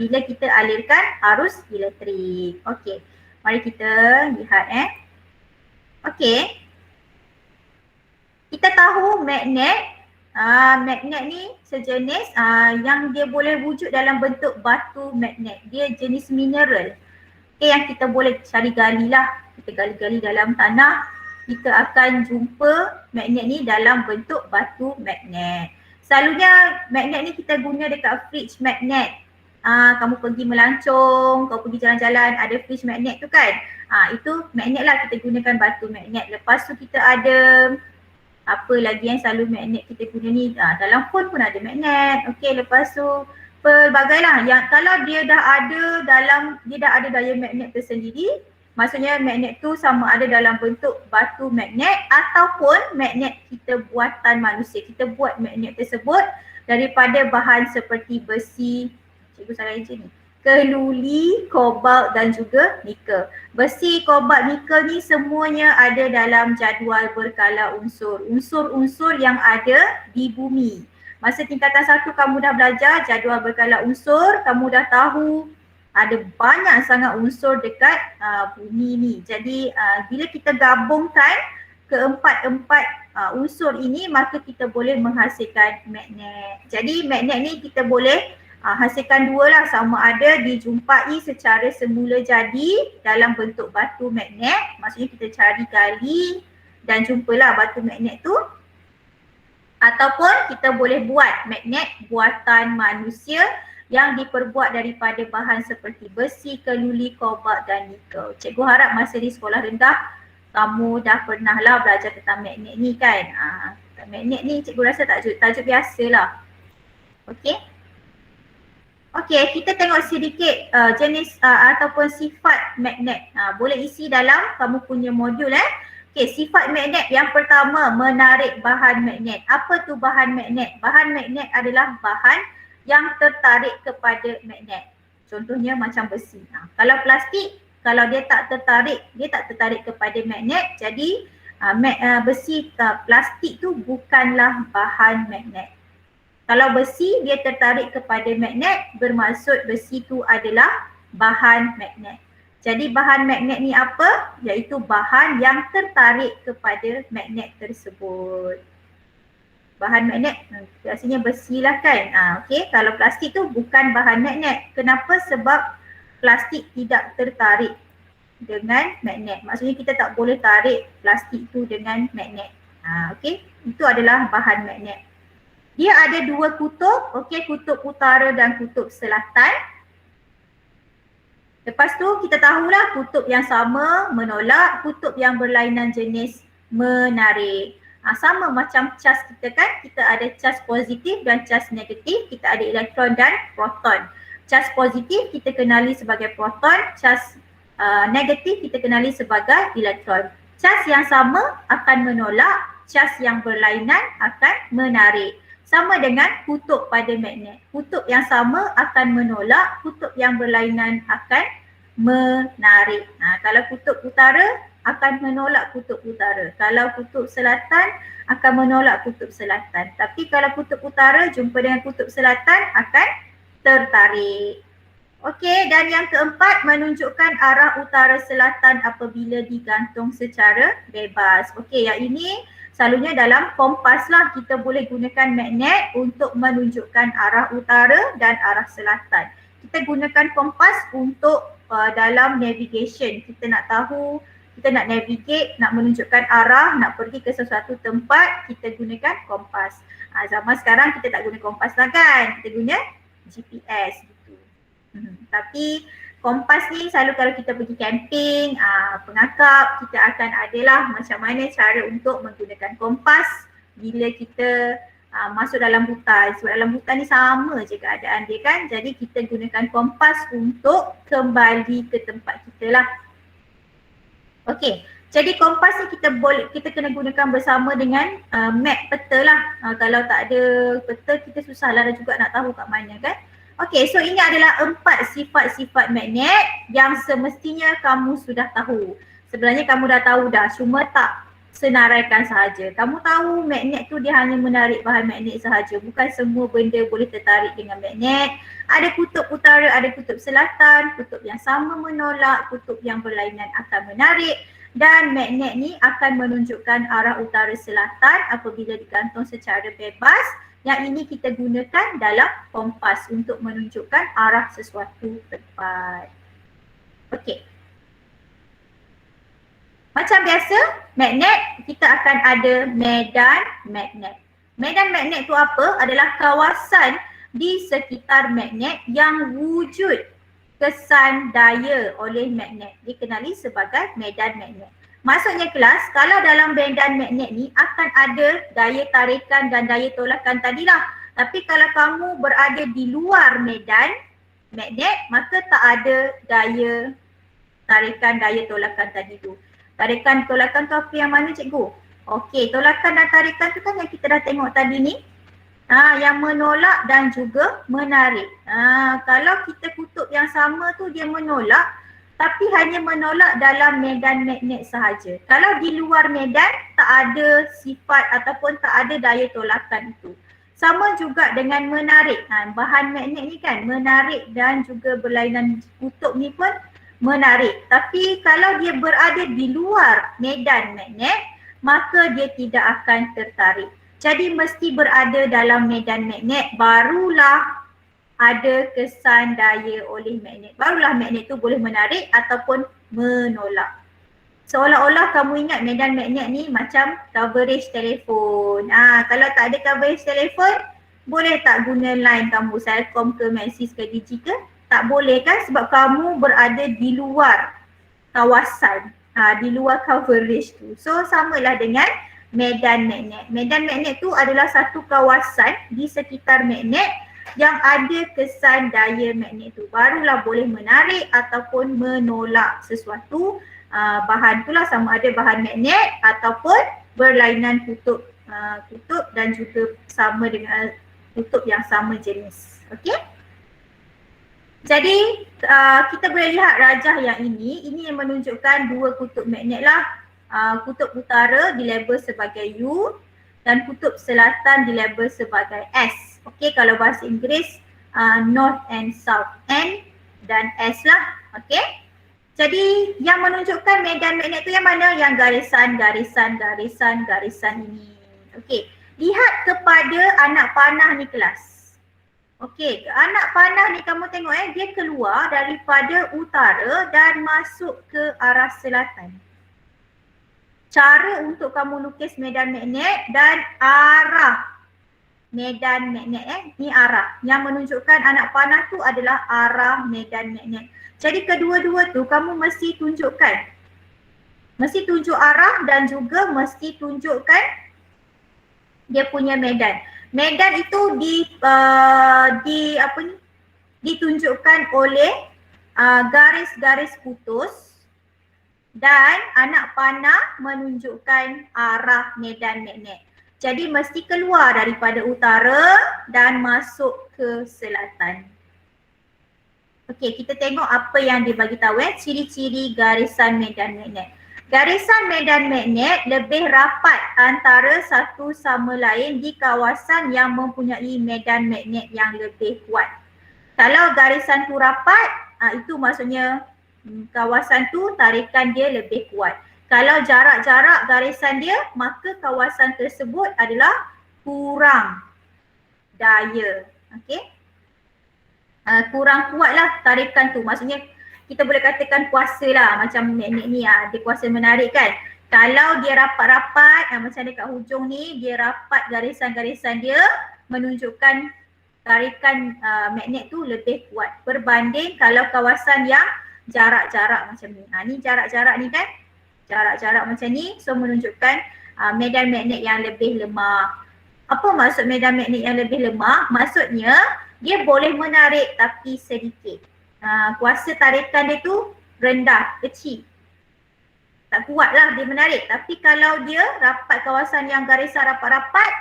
bila kita alirkan arus elektrik. Okey, mari kita lihat Okey, kita tahu magnet ni sejenis yang dia boleh wujud dalam bentuk batu magnet. Dia jenis mineral. Okay, yang kita boleh cari gali lah. Kita gali-gali dalam tanah, kita akan jumpa magnet ni dalam bentuk batu magnet. Selalunya magnet ni kita guna dekat fridge magnet. Kamu pergi melancong, kau pergi jalan-jalan, ada fridge magnet tu kan. Itu magnet lah, kita gunakan batu magnet. Lepas tu kita ada apa lagi yang selalu magnet kita guna ni, dalam phone pun ada magnet. Okey, lepas tu pelbagai lah yang kalau dia dah ada daya magnet tersendiri, maksudnya magnet tu sama ada dalam bentuk batu magnet ataupun magnet kita buatan manusia. Kita buat magnet tersebut daripada bahan seperti besi, cikgu salah je ni, keluli, kobalt dan juga nikel. Besi, kobalt, nikel ni semuanya ada dalam jadual berkala unsur. Unsur-unsur yang ada di bumi. Masa tingkatan 1 kamu dah belajar jadual berkala unsur, kamu dah tahu ada banyak sangat unsur dekat bumi ni. Jadi bila kita gabungkan keempat-empat unsur ini, maka kita boleh menghasilkan magnet. Jadi magnet ni kita boleh hasilkan dua lah, sama ada dijumpai secara semula jadi dalam bentuk batu magnet, maksudnya kita cari gali dan jumpalah batu magnet tu, ataupun kita boleh buat magnet buatan manusia yang diperbuat daripada bahan seperti besi, keluli, kobalt dan nikel. Cikgu harap masa di sekolah rendah kamu dah pernah lah belajar tentang magnet ni kan. Magnet ni cikgu rasa tajuk biasa lah. Okey. Okey, kita tengok sedikit jenis ataupun sifat magnet. Boleh isi dalam kamu punya modul Okey, sifat magnet yang pertama, menarik bahan magnet. Apa tu bahan magnet? Bahan magnet adalah bahan yang tertarik kepada magnet. Contohnya macam besi. Kalau plastik, kalau dia tak tertarik kepada magnet, jadi besi plastik tu bukanlah bahan magnet. Kalau besi dia tertarik kepada magnet, bermaksud besi tu adalah bahan magnet. Jadi bahan magnet ni apa? Iaitu bahan yang tertarik kepada magnet tersebut. Bahan magnet biasanya besi lah kan. Okey, kalau plastik tu bukan bahan magnet. Kenapa? Sebab plastik tidak tertarik dengan magnet. Maksudnya kita tak boleh tarik plastik tu dengan magnet. Okey, itu adalah bahan magnet. Dia ada dua kutub, okey, kutub utara dan kutub selatan. Lepas tu kita tahulah kutub yang sama menolak, kutub yang berlainan jenis menarik. Sama macam cas kita kan, kita ada cas positif dan cas negatif, kita ada elektron dan proton. Cas positif kita kenali sebagai proton, cas negatif kita kenali sebagai elektron. Cas yang sama akan menolak, cas yang berlainan akan menarik. Sama dengan kutub pada magnet. Kutub yang sama akan menolak, kutub yang berlainan akan menarik. Kalau kutub utara akan menolak kutub utara. Kalau kutub selatan akan menolak kutub selatan. Tapi kalau kutub utara jumpa dengan kutub selatan akan tertarik. Okey, dan yang keempat, menunjukkan arah utara selatan apabila digantung secara bebas. Okey, yang ini selalunya dalam kompas lah, kita boleh gunakan magnet untuk menunjukkan arah utara dan arah selatan. Kita gunakan kompas untuk dalam navigation. Kita nak tahu, kita nak navigate, nak menunjukkan arah, nak pergi ke sesuatu tempat, kita gunakan kompas. Zaman sekarang kita tak guna kompas lah kan, kita guna GPS gitu. Tapi kompas ni selalu kalau kita pergi camping, pengakap, kita akan adalah macam mana cara untuk menggunakan kompas bila kita masuk dalam hutan. Sebab dalam hutan ni sama je keadaan dia kan. Jadi kita gunakan kompas untuk kembali ke tempat kita lah. Okey, jadi kompas ni kita kena gunakan bersama dengan map peta lah. Kalau tak ada peta kita susah lah juga nak tahu kat mana kan. Okey, so ini adalah 4 sifat-sifat magnet yang semestinya kamu sudah tahu. Sebenarnya kamu dah tahu dah, cuma tak senaraikan sahaja. Kamu tahu magnet tu dia hanya menarik bahan magnet sahaja. Bukan semua benda boleh tertarik dengan magnet. Ada kutub utara, ada kutub selatan, kutub yang sama menolak, kutub yang berlainan akan menarik. Dan magnet ni akan menunjukkan arah utara selatan apabila digantung secara bebas. Yang ini kita gunakan dalam kompas untuk menunjukkan arah sesuatu tempat. Okey. Macam biasa, magnet kita akan ada medan magnet. Medan magnet tu apa? Adalah kawasan di sekitar magnet yang wujud kesan daya oleh magnet. Dikenali sebagai medan magnet. Maksudnya kelas, kalau dalam medan magnet ni akan ada daya tarikan dan daya tolakan tadilah. Tapi kalau kamu berada di luar medan magnet, maka tak ada daya tarikan, daya tolakan tadi tu. Tarikan, tolakan tu apa yang mana cikgu? Okey, tolakan dan tarikan tu kan yang kita dah tengok tadi ni. Yang menolak dan juga menarik. Kalau kita kutub yang sama tu dia menolak, tapi hanya menolak dalam medan magnet sahaja. Kalau di luar medan tak ada sifat ataupun tak ada daya tolakan itu. Sama juga dengan menarik. Bahan magnet ni kan menarik dan juga berlainan kutub ni pun menarik. Tapi kalau dia berada di luar medan magnet, maka dia tidak akan tertarik. Jadi mesti berada dalam medan magnet barulah ada kesan daya oleh magnet. Barulah magnet tu boleh menarik ataupun menolak. Seolah-olah kamu ingat medan magnet ni macam coverage telefon. Kalau tak ada coverage telefon, boleh tak guna line kamu, Celcom ke, Maxis ke, Digi ke? Tak boleh kan, sebab kamu berada di luar kawasan, di luar coverage tu. So samalah dengan medan magnet. Medan magnet tu adalah satu kawasan di sekitar magnet yang ada kesan daya magnet tu. Barulah boleh menarik ataupun menolak sesuatu bahan tu lah, sama ada bahan magnet ataupun berlainan kutub, kutub dan juga sama dengan kutub yang sama jenis. Okey? Jadi kita boleh lihat rajah yang ini yang menunjukkan dua kutub magnet lah. Kutub utara dilabel sebagai U dan kutub selatan dilabel sebagai S. Okey, kalau bahasa Inggeris North and South, N dan S lah. Okey. Jadi yang menunjukkan medan magnet tu yang mana? Yang garisan ini. Okey. Lihat kepada anak panah ni kelas. Okey, anak panah ni kamu tengok dia keluar daripada utara dan masuk ke arah selatan. Cara untuk kamu lukis medan magnet dan arah medan magnet ni arah. Yang menunjukkan anak panah tu adalah arah medan magnet. Jadi kedua-dua tu kamu mesti tunjukkan. Mesti tunjuk arah dan juga mesti tunjukkan dia punya medan. Medan itu ditunjukkan oleh garis-garis putus dan anak panah menunjukkan arah medan magnet. Jadi mesti keluar daripada utara dan masuk ke selatan. Okey, kita tengok apa yang dia bagi tahu ciri-ciri garisan medan magnet. Garisan medan magnet lebih rapat antara satu sama lain di kawasan yang mempunyai medan magnet yang lebih kuat. Kalau garisan tu rapat, itu maksudnya kawasan tu tarikan dia lebih kuat. Kalau jarak-jarak garisan dia, maka kawasan tersebut adalah kurang daya. Okey? Kurang kuatlah tarikan tu. Maksudnya kita boleh katakan kuasa lah, macam magnet ni dia kuasa menarik kan. Kalau dia rapat-rapat, macam dekat hujung ni, dia rapat garisan-garisan dia menunjukkan tarikan magnet tu lebih kuat berbanding kalau kawasan yang jarak-jarak macam ni. Ni jarak-jarak ni kan, jarak-jarak macam ni, so menunjukkan medan magnet yang lebih lemah. Apa maksud medan magnet yang lebih lemah? Maksudnya dia boleh menarik tapi sedikit. Kuasa tarikan dia tu rendah, kecil. Tak kuat lah dia menarik. Tapi kalau dia rapat kawasan yang garisan rapat-rapat,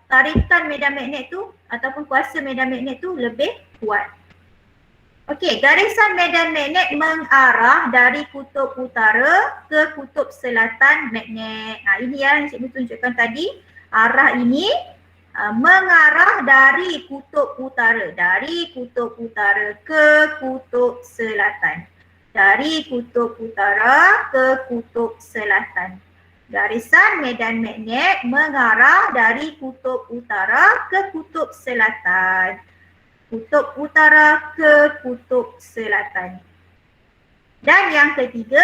tarikan medan magnet tu ataupun kuasa medan magnet tu lebih kuat. Okey, garisan medan magnet mengarah dari kutub utara ke kutub selatan magnet. Ini yang cikgu tunjukkan tadi. Arah ini mengarah dari kutub utara. Dari kutub utara ke kutub selatan. Dari kutub utara ke kutub selatan. Garisan medan magnet mengarah dari kutub utara ke kutub selatan. Kutub utara ke kutub selatan. Dan yang ketiga,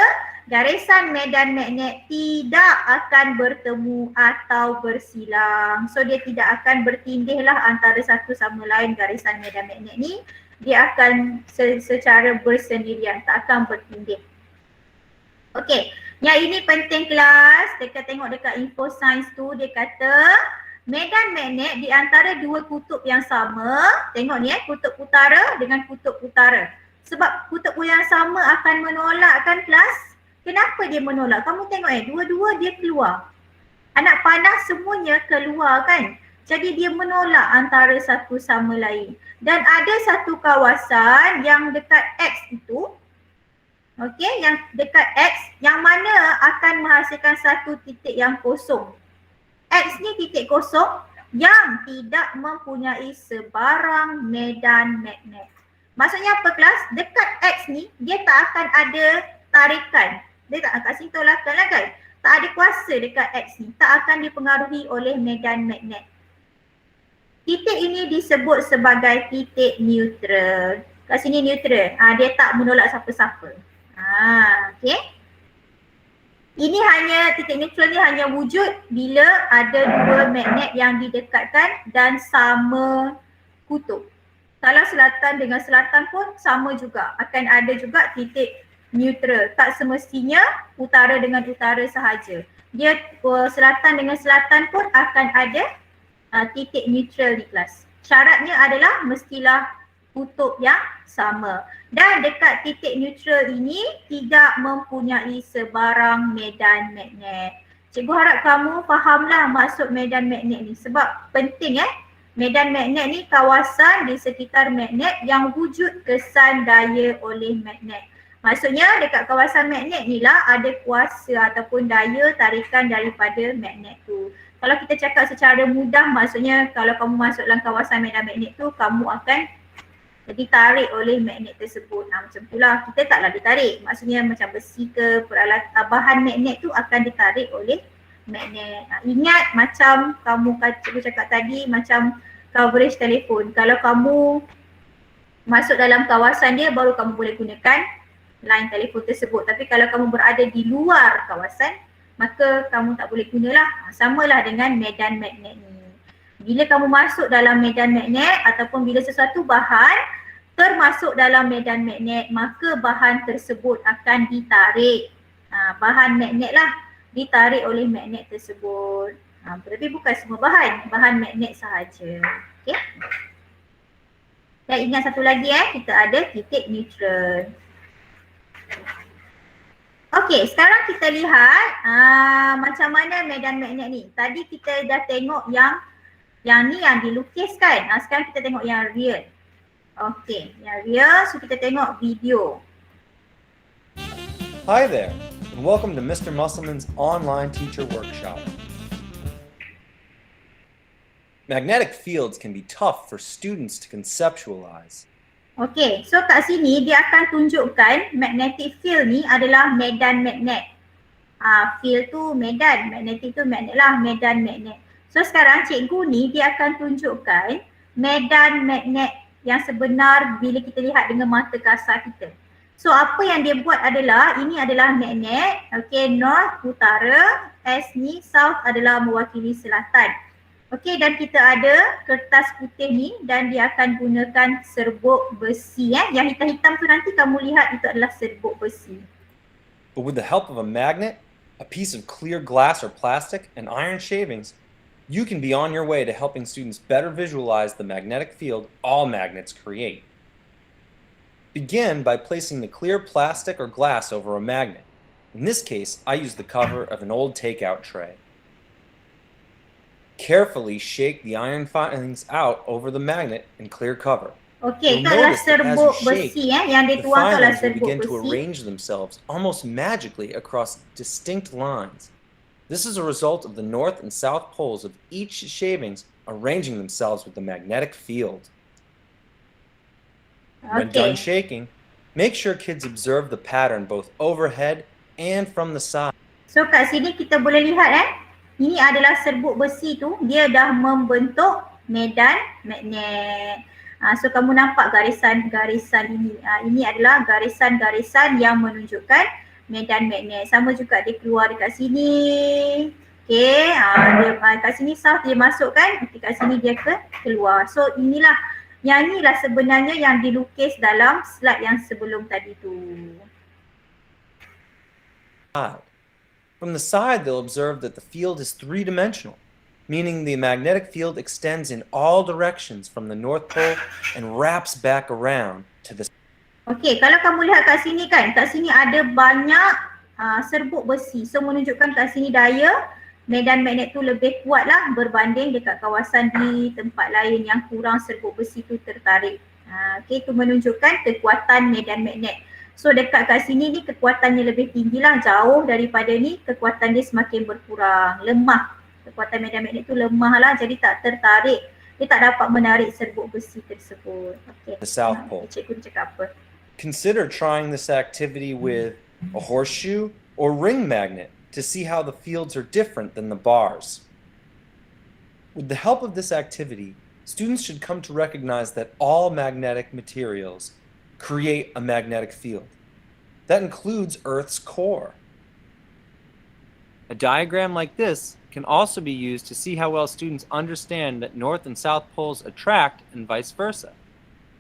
garisan medan magnet tidak akan bertemu atau bersilang. So dia tidak akan bertindih lah antara satu sama lain garisan medan magnet ni. Dia akan secara bersendirian, tak akan bertindih. Okey, yang ini penting kelas. Dekat tengok dekat info science tu dia kata medan magnet di antara dua kutub yang sama. Tengok ni kutub utara dengan kutub utara. Sebab kutub yang sama akan menolak kan kelas? Kenapa dia menolak? Kamu tengok dua-dua dia keluar. Anak panah semuanya keluar kan? Jadi dia menolak antara satu sama lain. Dan ada satu kawasan yang dekat X itu, okey, yang dekat X yang mana akan menghasilkan satu titik yang kosong. X ni titik kosong yang tidak mempunyai sebarang medan magnet. Maksudnya apa kelas? Dekat X ni dia tak akan ada tarikan. Dia tak akan situ lah kan? tak ada kuasa dekat X ni, tak akan dipengaruhi oleh medan magnet. Titik ini disebut sebagai titik neutral. Kat sini neutral, dia tak menolak siapa-siapa. Okay. Ini hanya, titik neutral ni hanya wujud bila ada dua magnet yang didekatkan dan sama kutub. Kalau selatan dengan selatan pun sama juga, akan ada juga titik neutral. Tak semestinya utara dengan utara sahaja. Dia selatan dengan selatan pun akan ada titik neutral di kelas. Syaratnya adalah mestilah kutub yang sama. Dan dekat titik neutral ini tidak mempunyai sebarang medan magnet. Cikgu harap kamu fahamlah maksud medan magnet ni sebab penting Medan magnet ni kawasan di sekitar magnet yang wujud kesan daya oleh magnet. Maksudnya dekat kawasan magnet ni lah ada kuasa ataupun daya tarikan daripada magnet tu. Kalau kita cakap secara mudah, maksudnya kalau kamu masuk dalam kawasan medan magnet tu, kamu akan ditarik oleh magnet tersebut. Macam itulah, kita taklah ditarik. Maksudnya macam besi ke peralatan bahan magnet tu akan ditarik oleh magnet. Ingat macam cikgu cakap tadi, macam coverage telefon. Kalau kamu masuk dalam kawasan dia, baru kamu boleh gunakan line telefon tersebut. Tapi kalau kamu berada di luar kawasan, maka kamu tak boleh gunalah. Samalah dengan medan magnet ni. Bila kamu masuk dalam medan magnet ataupun bila sesuatu bahan termasuk dalam medan magnet, maka bahan tersebut akan ditarik. Bahan magnet lah ditarik oleh magnet tersebut. Tetapi bukan semua bahan magnet sahaja. Okay. Dan ingat satu lagi kita ada titik neutral. Okey, sekarang kita lihat macam mana medan magnet ni. Tadi kita dah tengok yang ni yang dilukiskan. Sekarang kita tengok yang real. Okey, yang real, so kita tengok video. Hi there, and welcome to Mr. Musselman's online teacher workshop. Magnetic fields can be tough for students to conceptualize. Okey, so kat sini dia akan tunjukkan magnetic field ni adalah medan magnet. Field tu medan, magnetic tu magnet lah, medan magnet. So sekarang cikgu ni dia akan tunjukkan medan magnet yang sebenar bila kita lihat dengan mata kasar kita. So apa yang dia buat adalah, ini adalah magnet, okey, north utara, S ni south adalah mewakili selatan. Okey, dan kita ada kertas putih ni dan dia akan gunakan serbuk besi. Yang hitam-hitam tu nanti kamu lihat itu adalah serbuk besi. But with the help of a magnet, a piece of clear glass or plastic, and iron shavings, you can be on your way to helping students better visualize the magnetic field all magnets create. Begin by placing the clear plastic or glass over a magnet. In this case, I use the cover of an old takeout tray. Carefully shake the iron filings out over the magnet and clear cover. Okey, itu adalah serbuk besi yang the dituang tu adalah filings will serbuk begin to besi. arrange themselves almost magically across distinct lines. This is a result of the north and south poles of each shavings arranging themselves with the magnetic field. When done shaking, make sure kids observe the pattern both overhead and from the side. So kat sini kita boleh lihat ini adalah serbuk besi tu, dia dah membentuk medan magnet. So kamu nampak garisan-garisan ini. Ini adalah garisan-garisan yang menunjukkan medan magnet. Sama juga dia keluar dekat sini. Okey, dia kat sini south dia masukkan, kat sini dia keluar. So inilah, yang inilah sebenarnya yang dilukis dalam slide yang sebelum tadi tu. From the side, they'll observe that the field is three-dimensional, meaning the magnetic field extends in all directions from the North Pole and wraps back around to the... Okey, kalau kamu lihat kat sini kan, kat sini ada banyak serbuk besi. So menunjukkan kat sini daya medan magnet tu lebih kuat lah berbanding dekat kawasan di tempat lain yang kurang serbuk besi tu tertarik. Okey, itu menunjukkan kekuatan medan magnet. So dekat kat sini ni kekuatannya lebih tinggi lah, jauh daripada ni kekuatan dia semakin berkurang, lemah. Kekuatan medan magnet tu lemah lah, jadi tak tertarik, dia tak dapat menarik serbuk besi tersebut. Okay. The South Pole. Cikgu cakap apa? Consider trying this activity with a horseshoe or ring magnet to see how the fields are different than the bars. With the help of this activity, students should come to recognize that all magnetic materials create a magnetic field. That includes Earth's core. A diagram like this can also be used to see how well students understand that North and South poles attract and vice versa.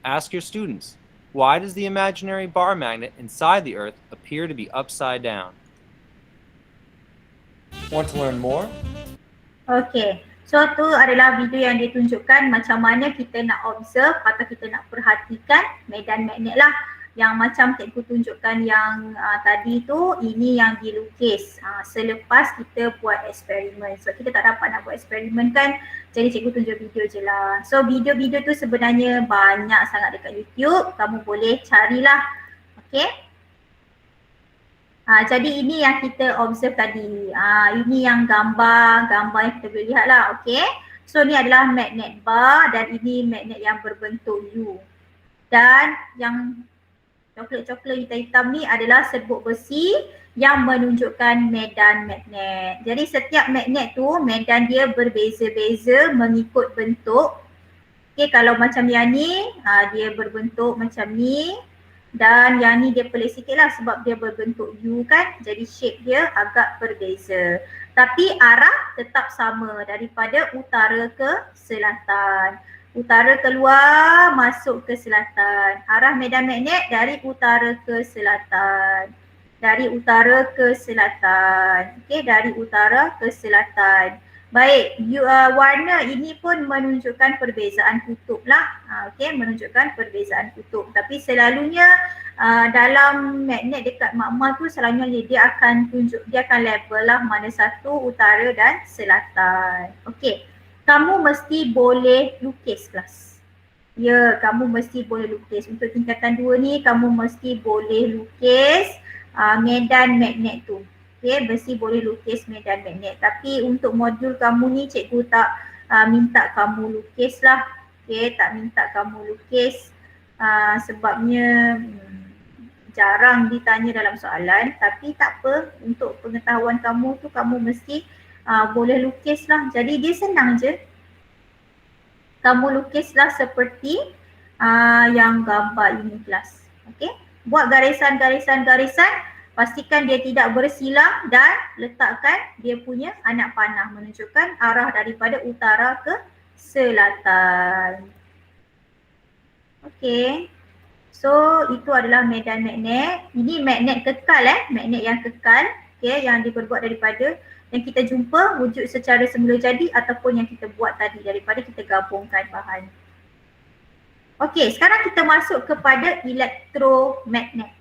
Ask your students, why does the imaginary bar magnet inside the Earth appear to be upside down? Want to learn more? Okay, so tu adalah video yang ditunjukkan macam mana kita nak observe atau kita nak perhatikan medan magnet lah. Yang macam cikgu tunjukkan yang tadi tu, ini yang dilukis selepas kita buat eksperimen. So kita tak dapat nak buat eksperimen kan, jadi cikgu tunjuk video je lah. So video-video tu sebenarnya banyak sangat dekat YouTube, kamu boleh carilah. Okay. Jadi ini yang kita observe tadi. Ini yang gambar yang kita boleh lihat lah. Okay. So ni adalah magnet bar dan ini magnet yang berbentuk U. Dan yang coklat-coklat hitam-hitam ni adalah serbuk besi yang menunjukkan medan magnet. Jadi setiap magnet tu medan dia berbeza-beza mengikut bentuk. Okay, kalau macam yang ni dia berbentuk macam ni. Dan yang ni dia pelik sikit lah sebab dia berbentuk U kan. Jadi shape dia agak berbeza. Tapi arah tetap sama daripada utara ke selatan. Utara keluar, masuk ke selatan. Arah medan magnet dari utara ke selatan. Dari utara ke selatan. Okey, dari utara ke selatan. Baik, warna ini pun menunjukkan perbezaan kutub lah. Okey, menunjukkan perbezaan kutub. Tapi selalunya dalam magnet dekat makmal tu selalunya dia akan level lah mana satu utara dan selatan. Okey. Kamu mesti boleh lukis kelas. Ya, kamu mesti boleh lukis. Untuk tingkatan 2 ni kamu mesti boleh lukis medan magnet tu. Okay, mesti boleh lukis medan magnet. Tapi untuk modul kamu ni cikgu tak minta kamu lukis lah. Okay, tak minta kamu lukis sebabnya jarang ditanya dalam soalan. Tapi tak apa, untuk pengetahuan kamu tu kamu mesti boleh lukis lah. Jadi dia senang je. Kamu lukislah seperti yang gambar ini kelas. Okay. Buat garisan-garisan. Pastikan dia tidak bersilang dan letakkan dia punya anak panah menunjukkan arah daripada utara ke selatan. Okay. So itu adalah medan magnet. Ini magnet kekal magnet yang kekal. Okay, yang diperbuat daripada yang kita jumpa wujud secara semula jadi ataupun yang kita buat tadi daripada kita gabungkan bahan. Okey, sekarang kita masuk kepada elektromagnet.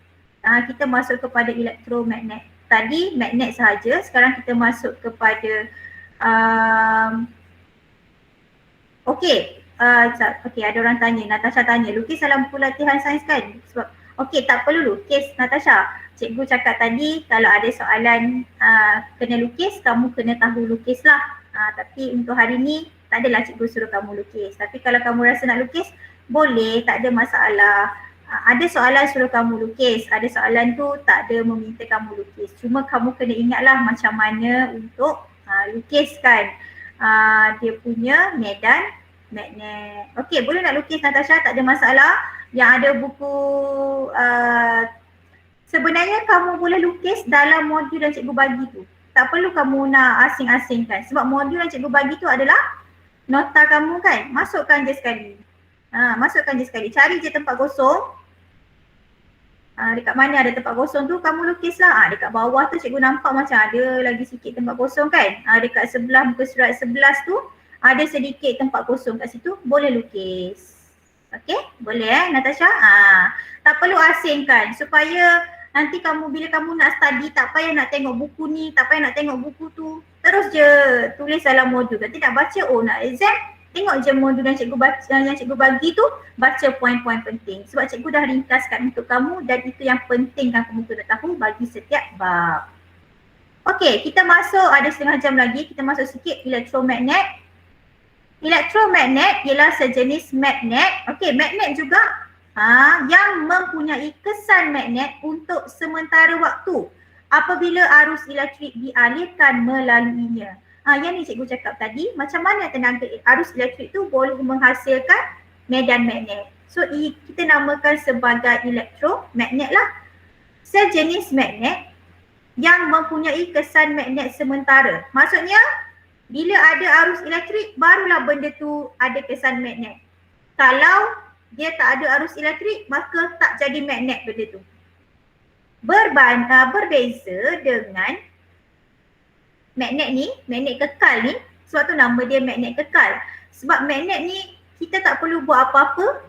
Kita masuk kepada elektromagnet. Tadi magnet sahaja, sekarang kita masuk kepada okey, ada orang tanya, Natasha tanya, lukis dalam buku latihan sains kan? Sebab okey, tak perlu lukis Natasha. Cikgu cakap tadi kalau ada soalan kena lukis, kamu kena tahu lukis lah. Tapi untuk hari ni tak adalah cikgu suruh kamu lukis. Tapi kalau kamu rasa nak lukis, boleh, tak ada masalah. Ada soalan suruh kamu lukis, ada soalan tu tak ada meminta kamu lukis. Cuma kamu kena ingatlah macam mana untuk lukiskan dia punya medan magnet. Okey, boleh nak lukis Natasha, tak ada masalah. Yang ada buku sebenarnya kamu boleh lukis dalam modul yang cikgu bagi tu. Tak perlu kamu nak asing-asingkan sebab modul yang cikgu bagi tu adalah nota kamu kan. Masukkan je sekali. Masukkan je sekali. Cari je tempat kosong. Dekat mana ada tempat kosong tu kamu lukislah. Dekat bawah tu cikgu nampak macam ada lagi sikit tempat kosong kan. Dekat sebelah muka surat 11 tu ada sedikit tempat kosong kat situ. Boleh lukis. Okey, boleh Natasha? Tak perlu asingkan supaya nanti kamu bila kamu nak study tak payah nak tengok buku ni, tak payah nak tengok buku tu. Terus je tulis dalam modul. Nanti nak baca, nak exam, tengok je modul yang cikgu bagi tu, baca poin-poin penting. Sebab cikgu dah ringkaskan untuk kamu dan itu yang penting kan kamu kena tahu bagi setiap bab. Okey, kita masuk ada setengah jam lagi, kita masuk sikit elektromagnet. Elektromagnet ialah sejenis magnet. Okey, magnet juga yang mempunyai kesan magnet untuk sementara waktu apabila arus elektrik dialirkan melaluinya. Yang ni cikgu cakap tadi, macam mana tenaga arus elektrik tu boleh menghasilkan medan magnet. So kita namakan sebagai elektromagnet lah. Sejenis magnet yang mempunyai kesan magnet sementara. Maksudnya bila ada arus elektrik barulah benda tu ada kesan magnet. Kalau dia tak ada arus elektrik maka tak jadi magnet benda tu. Berbeza dengan magnet ni, magnet kekal ni, sebab tu nama dia magnet kekal. Sebab magnet ni kita tak perlu buat apa-apa,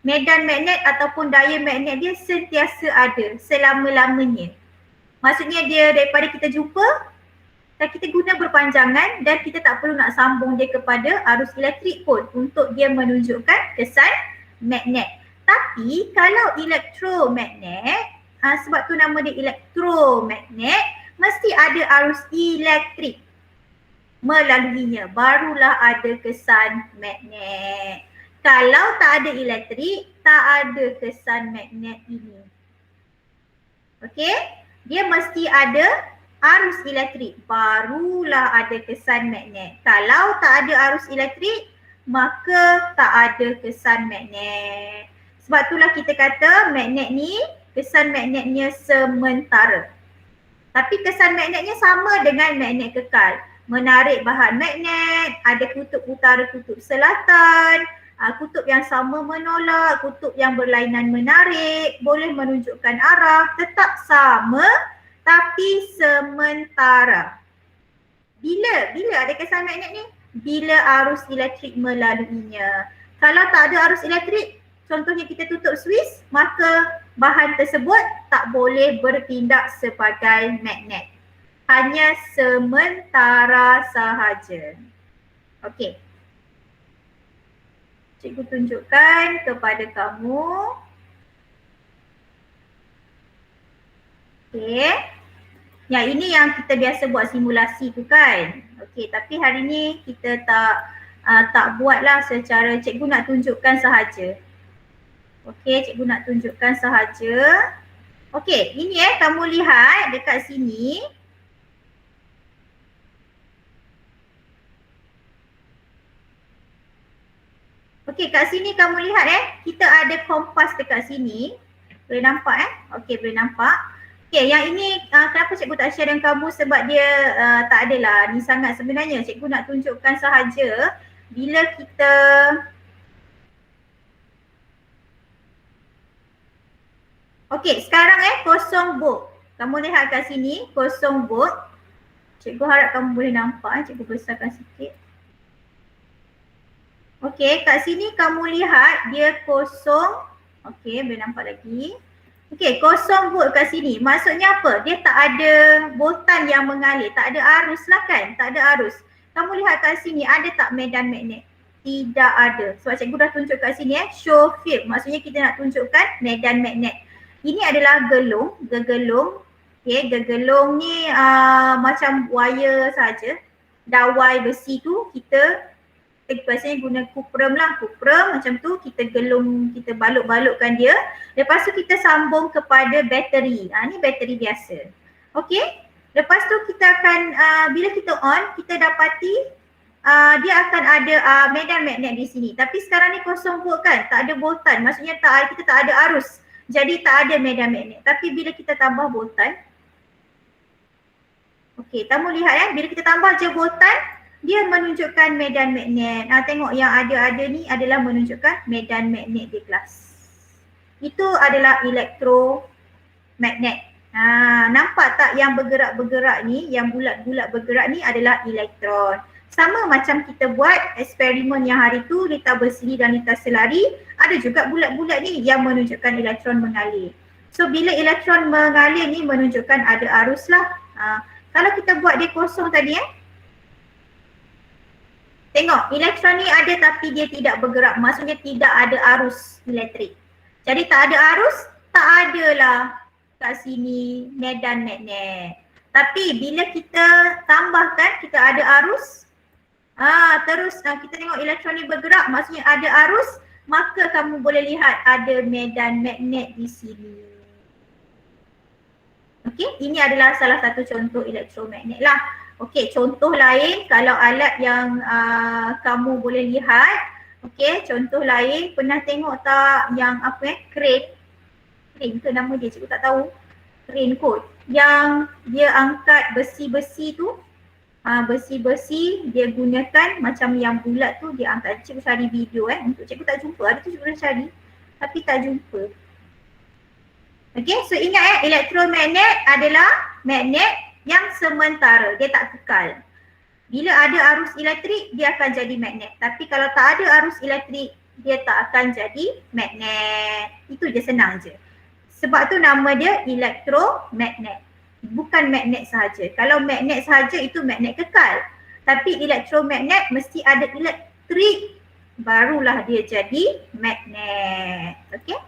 medan magnet ataupun daya magnet dia sentiasa ada selama-lamanya. Maksudnya dia daripada kita jumpa dan kita guna berpanjangan dan kita tak perlu nak sambung dia kepada arus elektrik pun untuk dia menunjukkan kesan magnet. Tapi kalau elektromagnet, sebab tu nama dia elektromagnet, mesti ada arus elektrik melaluinya, barulah ada kesan magnet. Kalau tak ada elektrik, tak ada kesan magnet ini. Okey? Dia mesti ada arus elektrik, barulah ada kesan magnet. Kalau tak ada arus elektrik, maka tak ada kesan magnet. Sebab itulah kita kata magnet ni, kesan magnetnya sementara. Tapi kesan magnetnya sama dengan magnet kekal. Menarik bahan magnet, ada kutub utara, kutub selatan, kutub yang sama menolak, kutub yang berlainan menarik, boleh menunjukkan arah, tetap sama tapi sementara. Bila ada kesan magnet ni? Bila arus elektrik melaluinya. Kalau tak ada arus elektrik, contohnya kita tutup switch, maka bahan tersebut tak boleh bertindak sebagai magnet. Hanya sementara sahaja. Okey. Cikgu tunjukkan kepada kamu. Okey. Yang ini yang kita biasa buat simulasi tu kan. Okey, tapi hari ni kita tak buatlah secara cikgu nak tunjukkan sahaja. Okey, cikgu nak tunjukkan sahaja. Okey, ini kamu lihat dekat sini. Okey, kat sini kamu lihat kita ada kompas dekat sini. Boleh nampak Okey, boleh nampak. Okey, yang ini kenapa cikgu tak share dengan kamu sebab dia tak adalah ni sangat sebenarnya. Cikgu nak tunjukkan sahaja bila kita okey, sekarang kosong volt. Kamu lihat kat sini kosong volt. Cikgu harap kamu boleh nampak. Cikgu besarkan sikit. Okey, kat sini kamu lihat dia kosong. Okey, boleh nampak lagi. Okey, kosong volt kat sini. Maksudnya apa? Dia tak ada voltan yang mengalir. Tak ada arus lah kan? Tak ada arus. Kamu lihat kat sini ada tak medan magnet? Tidak ada. Sebab cikgu dah tunjuk kat sini show field. Maksudnya kita nak tunjukkan medan magnet. Ini adalah gelung, gegelung. Okay, gegelung ni macam wire saja. Dawai besi tu kita biasanya guna kuprum lah, kuprum macam tu kita gelung, kita balut-balutkan dia. Lepas tu kita sambung kepada bateri. Ni bateri biasa. Okay, lepas tu kita akan, bila kita on, kita dapati dia akan ada medan magnet di sini. Tapi sekarang ni kosong volt kan, tak ada voltan. Maksudnya kita tak ada arus. Jadi tak ada medan magnet. Tapi bila kita tambah voltan, okey, kamu lihat bila kita tambah je voltan, dia menunjukkan medan magnet. Tengok yang ada-ada ni adalah menunjukkan medan magnet di kelas. Itu adalah elektromagnet. Nampak tak yang bergerak-bergerak ni, yang bulat-bulat bergerak ni adalah elektron. Sama macam kita buat eksperimen yang hari tu, litar bersili dan litar selari, ada juga bulat-bulat ni yang menunjukkan elektron mengalir. So bila elektron mengalir ni menunjukkan ada arus lah. Kalau kita buat dia kosong tadi tengok elektron ni ada tapi dia tidak bergerak. Maksudnya tidak ada arus elektrik. Jadi tak ada arus, tak adalah kat sini medan magnet. Tapi bila kita tambahkan, kita ada arus, terus kita tengok elektron ni bergerak, maksudnya ada arus, maka kamu boleh lihat ada medan magnet di sini. Okey, ini adalah salah satu contoh elektromagnet lah. Okey, contoh lain kalau alat yang kamu boleh lihat. Okey, contoh lain pernah tengok tak yang crane? Crane ke nama dia, cikgu tak tahu. Crane kot. Yang dia angkat besi-besi tu. Besi-besi dia gunakan macam yang bulat tu dia angkat. Cikgu cari video untuk cikgu tak jumpa. Ada tu cikgu dah cari tapi tak jumpa. Okay, so ingat elektromagnet adalah magnet yang sementara, dia tak kekal. Bila ada arus elektrik, dia akan jadi magnet. Tapi kalau tak ada arus elektrik, dia tak akan jadi magnet. Itu je, senang je. Sebab tu nama dia elektromagnet. Bukan magnet sahaja. Kalau magnet sahaja itu magnet kekal. Tapi elektromagnet mesti ada elektrik, barulah dia jadi magnet. Okay?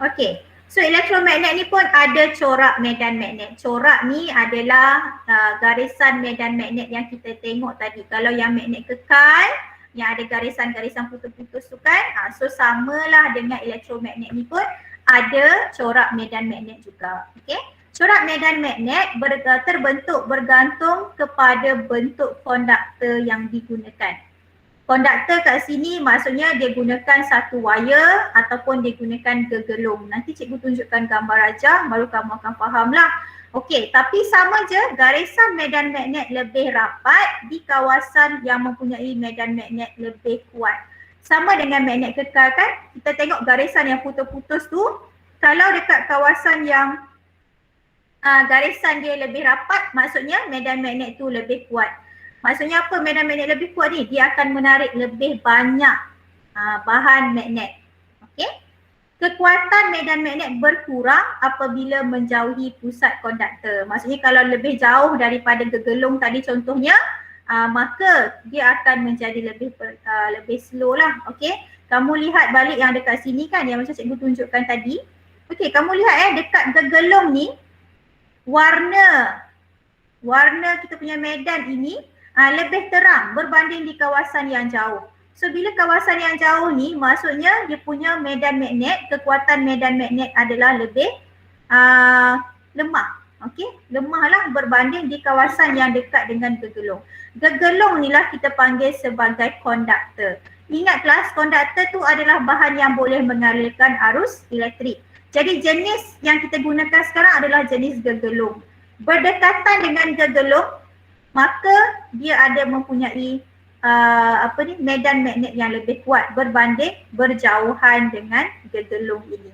Okey, so elektromagnet ni pun ada corak medan magnet. Corak ni adalah garisan medan magnet yang kita tengok tadi. Kalau yang magnet kekal, yang ada garisan-garisan putus-putus tu kan, so samalah dengan elektromagnet ni pun ada corak medan magnet juga. Okey, corak medan magnet terbentuk bergantung kepada bentuk konduktor yang digunakan. Konduktor kat sini maksudnya dia gunakan satu wire ataupun dia gunakan gegelung. Nanti cikgu tunjukkan gambar rajah baru kamu akan faham lah. Okey, tapi sama je garisan medan magnet lebih rapat di kawasan yang mempunyai medan magnet lebih kuat. Sama dengan magnet kekal kan, kita tengok garisan yang putus-putus tu, kalau dekat kawasan yang garisan dia lebih rapat, maksudnya medan magnet tu lebih kuat. Maksudnya apa medan magnet lebih kuat ni? Dia akan menarik lebih banyak bahan magnet. Okey? Kekuatan medan magnet berkurang apabila menjauhi pusat konduktor. Maksudnya kalau lebih jauh daripada gegelung tadi contohnya, maka dia akan menjadi lebih slow lah. Okey? Kamu lihat balik yang dekat sini kan, yang macam cikgu tunjukkan tadi. Okey, kamu lihat dekat gegelung ni, warna kita punya medan ini lebih terang berbanding di kawasan yang jauh. So bila kawasan yang jauh ni maksudnya dia punya medan magnet, kekuatan medan magnet adalah lebih lemah. Okey, lemahlah berbanding di kawasan yang dekat dengan gegelung. Gegelung ni lah kita panggil sebagai konduktor. Ingat kelas, konduktor tu adalah bahan yang boleh mengalirkan arus elektrik. Jadi jenis yang kita gunakan sekarang adalah jenis gegelung. Berdekatan dengan gegelung, maka dia ada mempunyai medan magnet yang lebih kuat berbanding berjauhan dengan gegelung ini.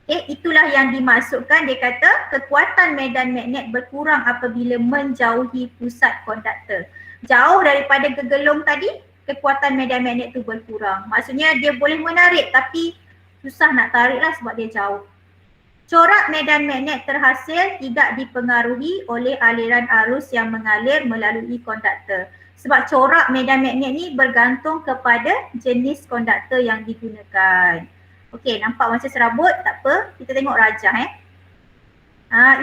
Okay, itulah yang dimasukkan, dia kata kekuatan medan magnet berkurang apabila menjauhi pusat konduktor. Jauh daripada gegelung tadi, kekuatan medan magnet tu berkurang. Maksudnya dia boleh menarik tapi susah nak tarik lah sebab dia jauh. Corak medan magnet terhasil tidak dipengaruhi oleh aliran arus yang mengalir melalui konduktor. Sebab corak medan magnet ni bergantung kepada jenis konduktor yang digunakan. Okey, nampak macam serabut? Tak apa, kita tengok rajah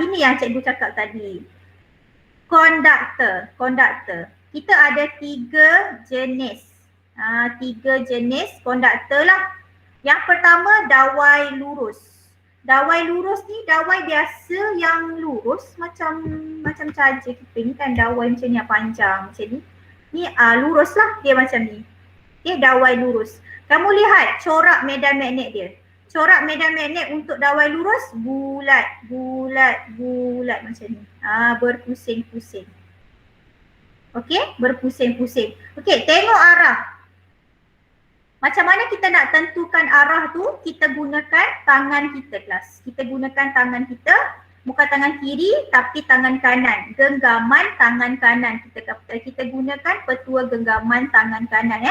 ini yang cikgu cakap tadi. Konduktor. Kita ada 3 jenis. 3 jenis konduktor lah. Yang pertama, dawai lurus. Dawai lurus ni dawai biasa yang lurus macam caja kita ni kan, dawai macam ni panjang macam ni. Ni lurus lah dia macam ni. Okay, dawai lurus. Kamu lihat corak medan magnet dia. Corak medan magnet untuk dawai lurus bulat macam ni. Berpusing-pusing. Okey, berpusing-pusing. Okey, tengok arah. Macam mana kita nak tentukan arah tu? Kita gunakan tangan kita kelas. Kita gunakan tangan kita, bukan tangan kiri tapi tangan kanan. Genggaman tangan kanan. Kita gunakan petua genggaman tangan kanan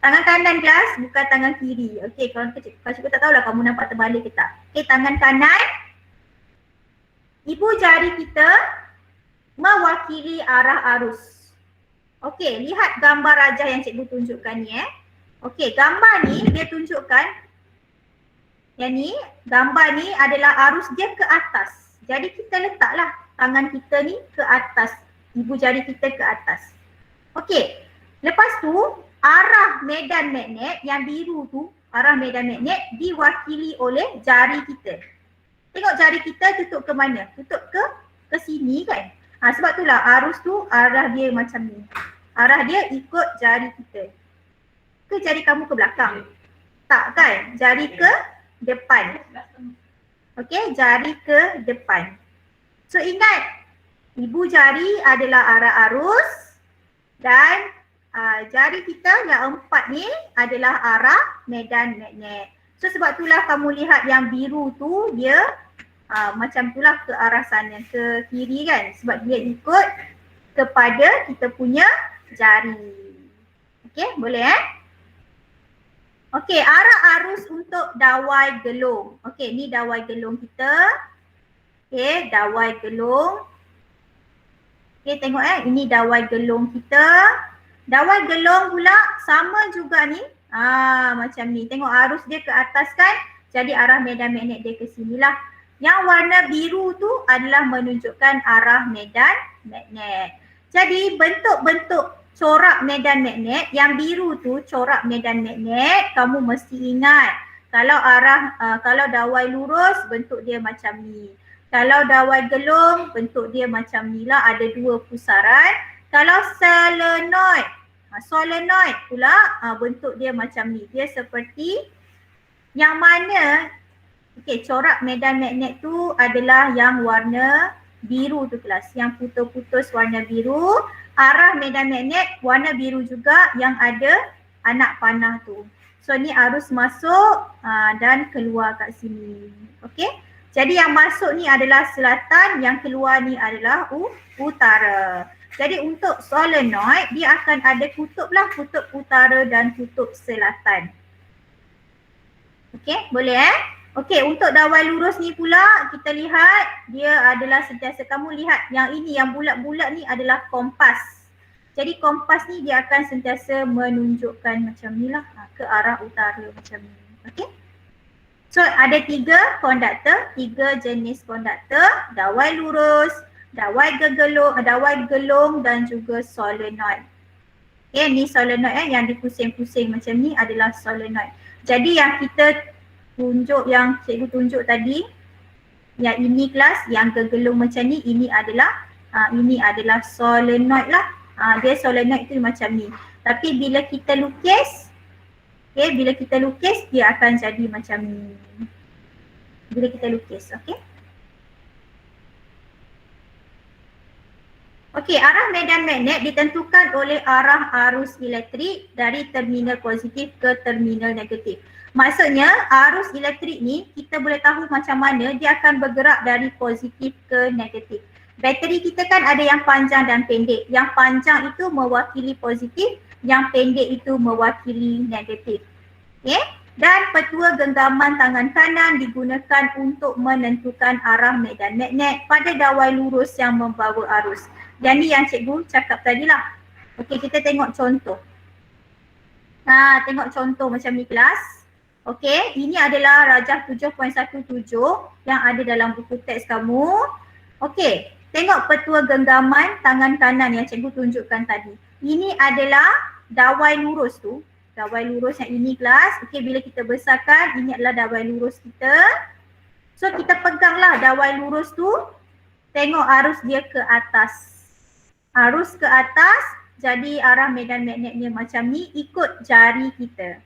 Tangan kanan kelas, bukan tangan kiri. Okey, kalau cikgu tak tahulah kamu nampak terbalik ke tak. Okey, tangan kanan. Ibu jari kita mewakili arah arus. Okey, lihat gambar rajah yang cikgu tunjukkan ni Okey, gambar ni dia tunjukkan yang ni, gambar ni adalah arus dia ke atas. Jadi kita letaklah tangan kita ni ke atas, ibu jari kita ke atas. Okey, lepas tu arah medan magnet yang biru tu arah medan magnet diwakili oleh jari kita. Tengok jari kita tutup ke mana? Tutup ke sini kan? Sebab itulah arus tu arah dia macam ni. Arah dia ikut jari kita. Ke jari kamu ke belakang? Tak kan? Jari ke depan. Okey, jari ke depan. So ingat, ibu jari adalah arah arus dan jari kita yang 4 ni adalah arah medan magnet. So sebab itulah kamu lihat yang biru tu dia macam itulah ke arah sana, ke kiri kan. Sebab dia ikut kepada kita punya jari. Okey, boleh Okey, arah arus untuk dawai gelung. Okey, ni dawai gelung kita. Okey, dawai gelung. Okey, tengok ini dawai gelung kita. Dawai gelung pula sama juga ni. Macam ni. Tengok arus dia ke atas kan. Jadi arah medan magnet dia ke sinilah. Yang warna biru tu adalah menunjukkan arah medan magnet. Jadi bentuk-bentuk corak medan magnet, yang biru tu corak medan magnet, kamu mesti ingat. Kalau dawai lurus bentuk dia macam ni. Kalau dawai gelung bentuk dia macam ni lah, ada 2 pusaran. Kalau solenoid pula bentuk dia macam ni. Dia seperti yang mana corak medan magnet tu adalah yang warna biru tu kelas. Yang putus-putus warna biru. Arah medan magnet warna biru juga yang ada anak panah tu. So ni arus masuk dan keluar kat sini. Okey. Jadi yang masuk ni adalah selatan, yang keluar ni adalah utara. Jadi untuk solenoid dia akan ada kutub lah, kutub utara dan kutub selatan. Okey, boleh Okey, untuk dawai lurus ni pula kita lihat dia adalah sentiasa, kamu lihat yang ini yang bulat-bulat ni adalah kompas. Jadi kompas ni dia akan sentiasa menunjukkan macam ni lah ke arah utara macam ni. Okey. So ada 3 konduktor, 3 jenis konduktor, dawai lurus, dawai gelung dan juga solenoid. Okay, ni solenoid yang dipusing-pusing macam ni adalah solenoid. Jadi yang kita tunjuk, yang cikgu tunjuk tadi, yang ini kelas, yang gegelung macam ni, ini adalah solenoid lah. Dia solenoid tu macam ni. Tapi bila kita lukis, dia akan jadi macam ni. Bila kita lukis, Okey, arah medan magnet ditentukan oleh arah arus elektrik dari terminal positif ke terminal negatif. Maksudnya arus elektrik ni kita boleh tahu macam mana dia akan bergerak dari positif ke negatif. Bateri kita kan ada yang panjang dan pendek. Yang panjang itu mewakili positif, yang pendek itu mewakili negatif. Okay? Dan petua genggaman tangan kanan digunakan untuk menentukan arah medan magnet pada dawai lurus yang membawa arus. Yang ni yang cikgu cakap tadi lah. Okey, kita tengok contoh. Tengok contoh macam ni kelas. Okey, ini adalah rajah 7.17 yang ada dalam buku teks kamu. Okey, tengok petua genggaman tangan kanan yang cikgu tunjukkan tadi. Ini adalah dawai lurus tu. Dawai lurus yang ini kelas. Okey, bila kita besarkan, ini adalah dawai lurus kita. So kita peganglah dawai lurus tu. Tengok arus dia ke atas. Arus ke atas, jadi arah medan magnetnya macam ni ikut jari kita.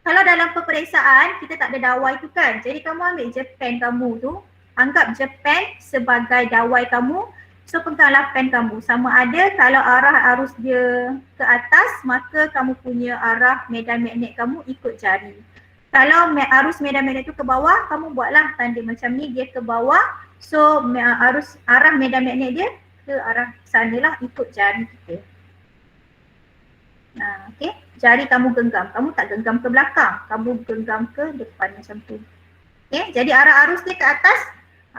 Kalau dalam peperiksaan kita tak ada dawai tu kan, jadi kamu ambil je pen kamu tu, anggap je pen sebagai dawai kamu. So peganglah pen kamu, sama ada kalau arah arus dia ke atas, maka kamu punya arah medan magnet kamu ikut jari. Kalau arus medan magnet tu ke bawah, kamu buatlah tanda macam ni, dia ke bawah. So arah medan magnet dia ke arah sanalah ikut jari kita. Okey, jari kamu genggam. Kamu tak genggam ke belakang, kamu genggam ke depan macam tu. Okey, jadi arah arus dia ke atas,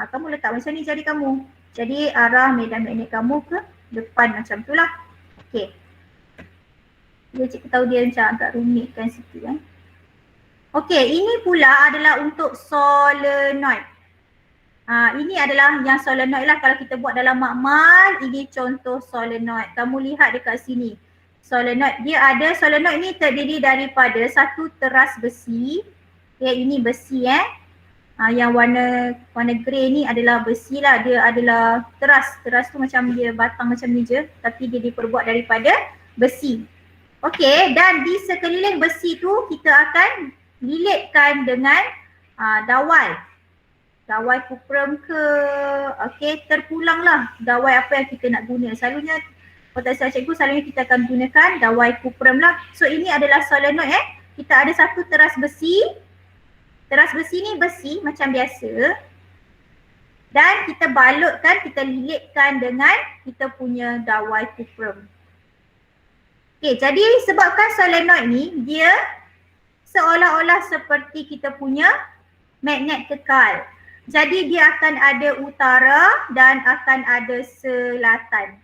kamu letak macam ni jari kamu. Jadi arah medan magnet kamu ke depan macam tu lah. Okey. Dia cikgu tahu dia macam agak rumit kan sikit Okey, ini pula adalah untuk solenoid. Ini adalah yang solenoid lah, kalau kita buat dalam makmal, ini contoh solenoid. Kamu lihat dekat sini. Solenoid. Dia ada, solenoid ni terdiri daripada satu teras besi. Okay, ini besi yang warna grey ni adalah besi lah. Dia adalah teras. Teras tu macam dia batang macam ni je. Tapi dia diperbuat daripada besi. Okey, dan di sekeliling besi tu kita akan lilitkan dengan dawai. Dawai kuprum ke, okey, terpulang lah dawai apa yang kita nak guna. Selalunya, kalau tak salah cikgu, selalunya kita akan gunakan dawai kuprum lah. So ini adalah solenoid Kita ada satu teras besi. Teras besi ni besi macam biasa. Dan kita balutkan, kita lilitkan dengan kita punya dawai kuprum. Okay, jadi sebabkan solenoid ni dia seolah-olah seperti kita punya magnet kekal. Jadi dia akan ada utara dan akan ada selatan.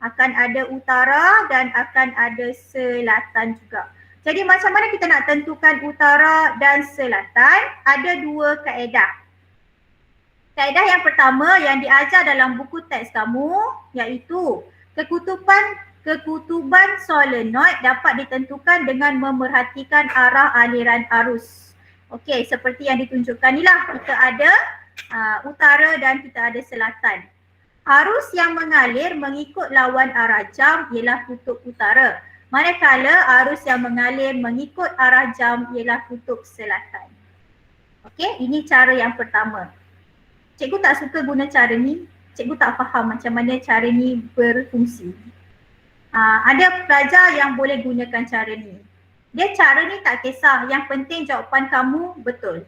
Akan ada utara dan akan ada selatan juga. Jadi macam mana kita nak tentukan utara dan selatan? Ada dua kaedah. Kaedah yang pertama yang diajar dalam buku teks kamu iaitu kekutuban solenoid dapat ditentukan dengan memerhatikan arah aliran arus. Okey, seperti yang ditunjukkan ni lah. Kita ada utara dan kita ada selatan. Arus yang mengalir mengikut lawan arah jam ialah kutub utara. Manakala arus yang mengalir mengikut arah jam ialah kutub selatan. Okey, ini cara yang pertama. Cikgu tak suka guna cara ni. Cikgu tak faham macam mana cara ni berfungsi. Ada pelajar yang boleh gunakan cara ni. Dia cara ni tak kisah. Yang penting jawapan kamu betul.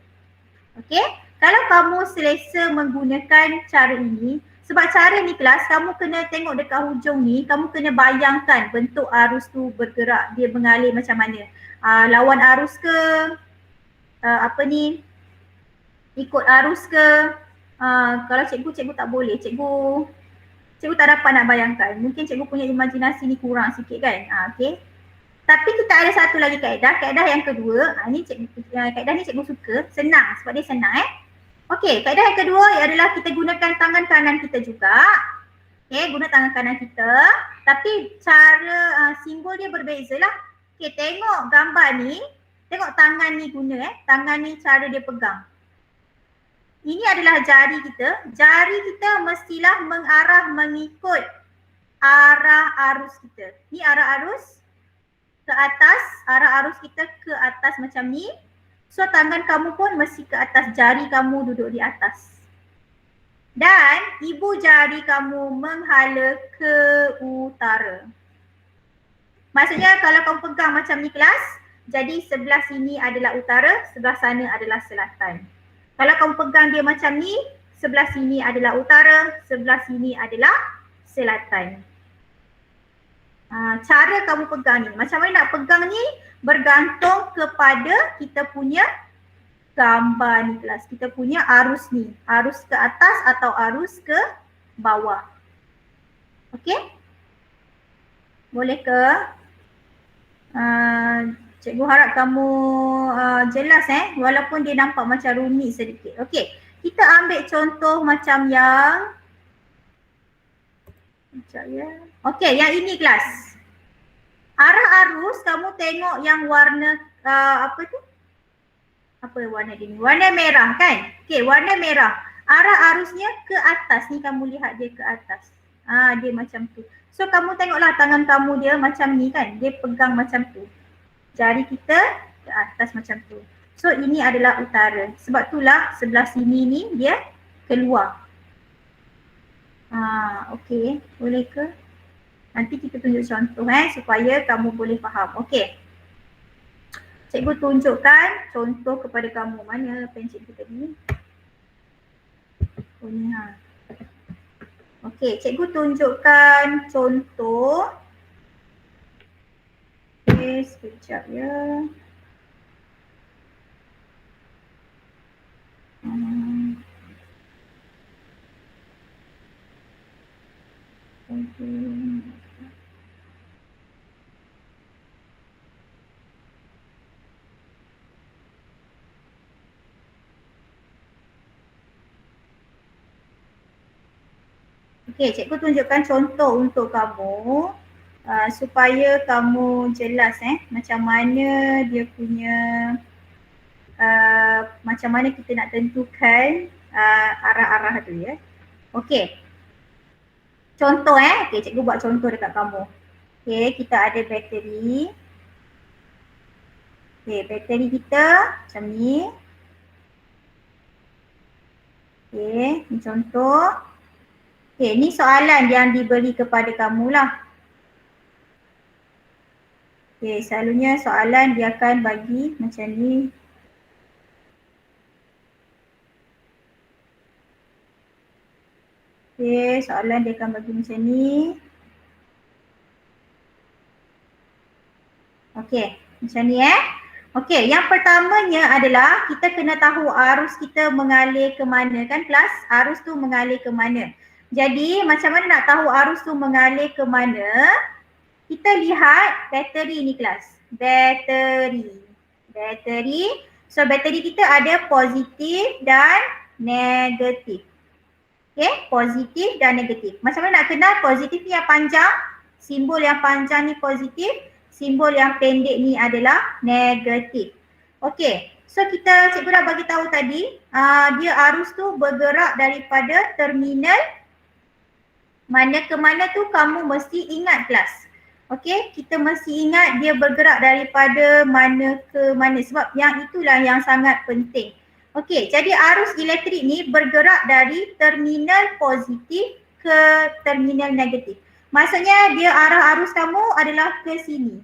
Okey? Kalau kamu selesa menggunakan cara ini, sebab cara ni kelas, kamu kena tengok dekat hujung ni, kamu kena bayangkan bentuk arus tu bergerak, dia mengalir macam mana. Lawan arus ke, ikut arus ke. Kalau cikgu tak boleh. Cikgu tak dapat nak bayangkan. Mungkin cikgu punya imajinasi ni kurang sikit kan. Okay. Tapi kita ada satu lagi kaedah. Kaedah yang kedua. Kaedah ni cikgu suka. Senang. Sebab dia senang Okay. Kaedah yang kedua adalah kita gunakan tangan kanan kita juga. Okay. Guna tangan kanan kita. Tapi cara simbol dia berbeza lah. Okay. Tengok gambar ni. Tengok tangan ni guna Tangan ni cara dia pegang. Ini adalah jari kita. Jari kita mestilah mengarah mengikut arah arus kita. Ni arah arus ke atas, arah arus kita ke atas macam ni. So tangan kamu pun mesti ke atas, jari kamu duduk di atas. Dan ibu jari kamu menghala ke utara. Maksudnya kalau kamu pegang macam ni kelas, jadi sebelah sini adalah utara, sebelah sana adalah selatan. Kalau kamu pegang dia macam ni, sebelah sini adalah utara, sebelah sini adalah selatan. Cara kamu pegang ni, macam mana nak pegang ni bergantung kepada kita punya gambar ni kelas. Kita punya arus ni, arus ke atas atau arus ke bawah. Okey? Boleh ke? Cikgu harap kamu jelas walaupun dia nampak macam rumit sedikit. Okey, kita ambil contoh macam yang okey, yang ini kelas. Arah arus kamu tengok yang warna apa warna dia ni? Warna merah kan? Okey, warna merah. Arah arusnya ke atas ni, kamu lihat dia ke atas. Dia macam tu. So kamu tengoklah tangan kamu dia macam ni kan? Dia pegang macam tu. Jari kita ke atas macam tu. So ini adalah utara. Sebab itulah sebelah sini ni dia keluar. Okey, boleh ke? Nanti kita tunjuk contoh supaya kamu boleh faham. Okey. Cikgu tunjukkan contoh kepada kamu. Mana pen cikgu tadi? Oh ni Okey, cikgu tunjukkan contoh. Okay, sekejap ya. Okey, cikgu tunjukkan contoh untuk kamu. supaya kamu jelas macam mana dia punya macam mana kita nak tentukan arah-arah tu ya. Okey. Contoh okey, cikgu buat contoh dekat kamu. Okey, kita ada bateri. Okey, bateri kita macam ni. Okey, ni contoh. Okey, ni soalan yang diberi kepada kamu lah. Okey, selalunya soalan dia akan bagi macam ni. Okey, soalan dia akan bagi macam ni. Okey, macam ni Okey, yang pertamanya adalah kita kena tahu arus kita mengalir ke mana kan kelas? Arus tu mengalir ke mana? Jadi macam mana nak tahu arus tu mengalir ke mana? Kita lihat bateri ni kelas. Bateri. So bateri kita ada positif dan negatif. Okay, positif dan negatif. Macam mana nak kenal positif ni yang panjang? Simbol yang panjang ni positif. Simbol yang pendek ni adalah negatif. Okay, so cikgu dah bagi tahu tadi dia arus tu bergerak daripada terminal mana ke mana tu kamu mesti ingat kelas. Okay, kita mesti ingat dia bergerak daripada mana ke mana sebab yang itulah yang sangat penting. Okey, jadi arus elektrik ni bergerak dari terminal positif ke terminal negatif. Maksudnya dia arah arus kamu adalah ke sini.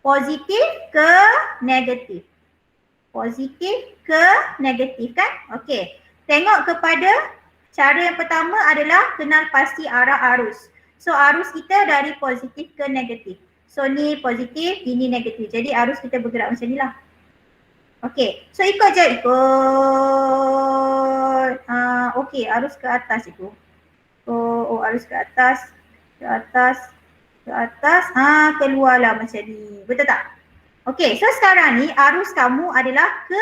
Positif ke negatif. Positif ke negatif kan? Okey, tengok kepada cara yang pertama adalah kenal pasti arah arus. So arus kita dari positif ke negatif. So ni positif, ini negatif. Jadi arus kita bergerak macam ni lah. Okey, so ikut je, okey, arus ke atas itu. Oh, arus ke atas, keluarlah macam ni. Betul tak? Okey, so sekarang ni arus kamu adalah ke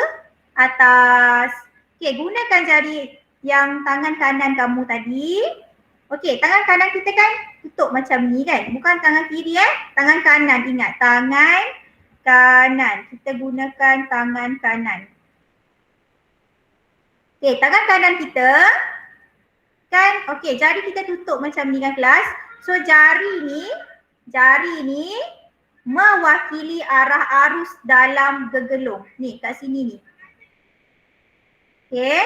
atas. Okey, gunakan jari yang tangan kanan kamu tadi. Okey, tangan kanan kita kan tutup macam ni kan? Bukan tangan kiri tangan kanan, ingat, tangan kanan. Kita gunakan tangan kanan. Okey, tangan kanan kita kan, okey, jari kita tutup macam ni kan kelas. So jari ni mewakili arah arus dalam gegelung. Ni kat sini ni. Okey.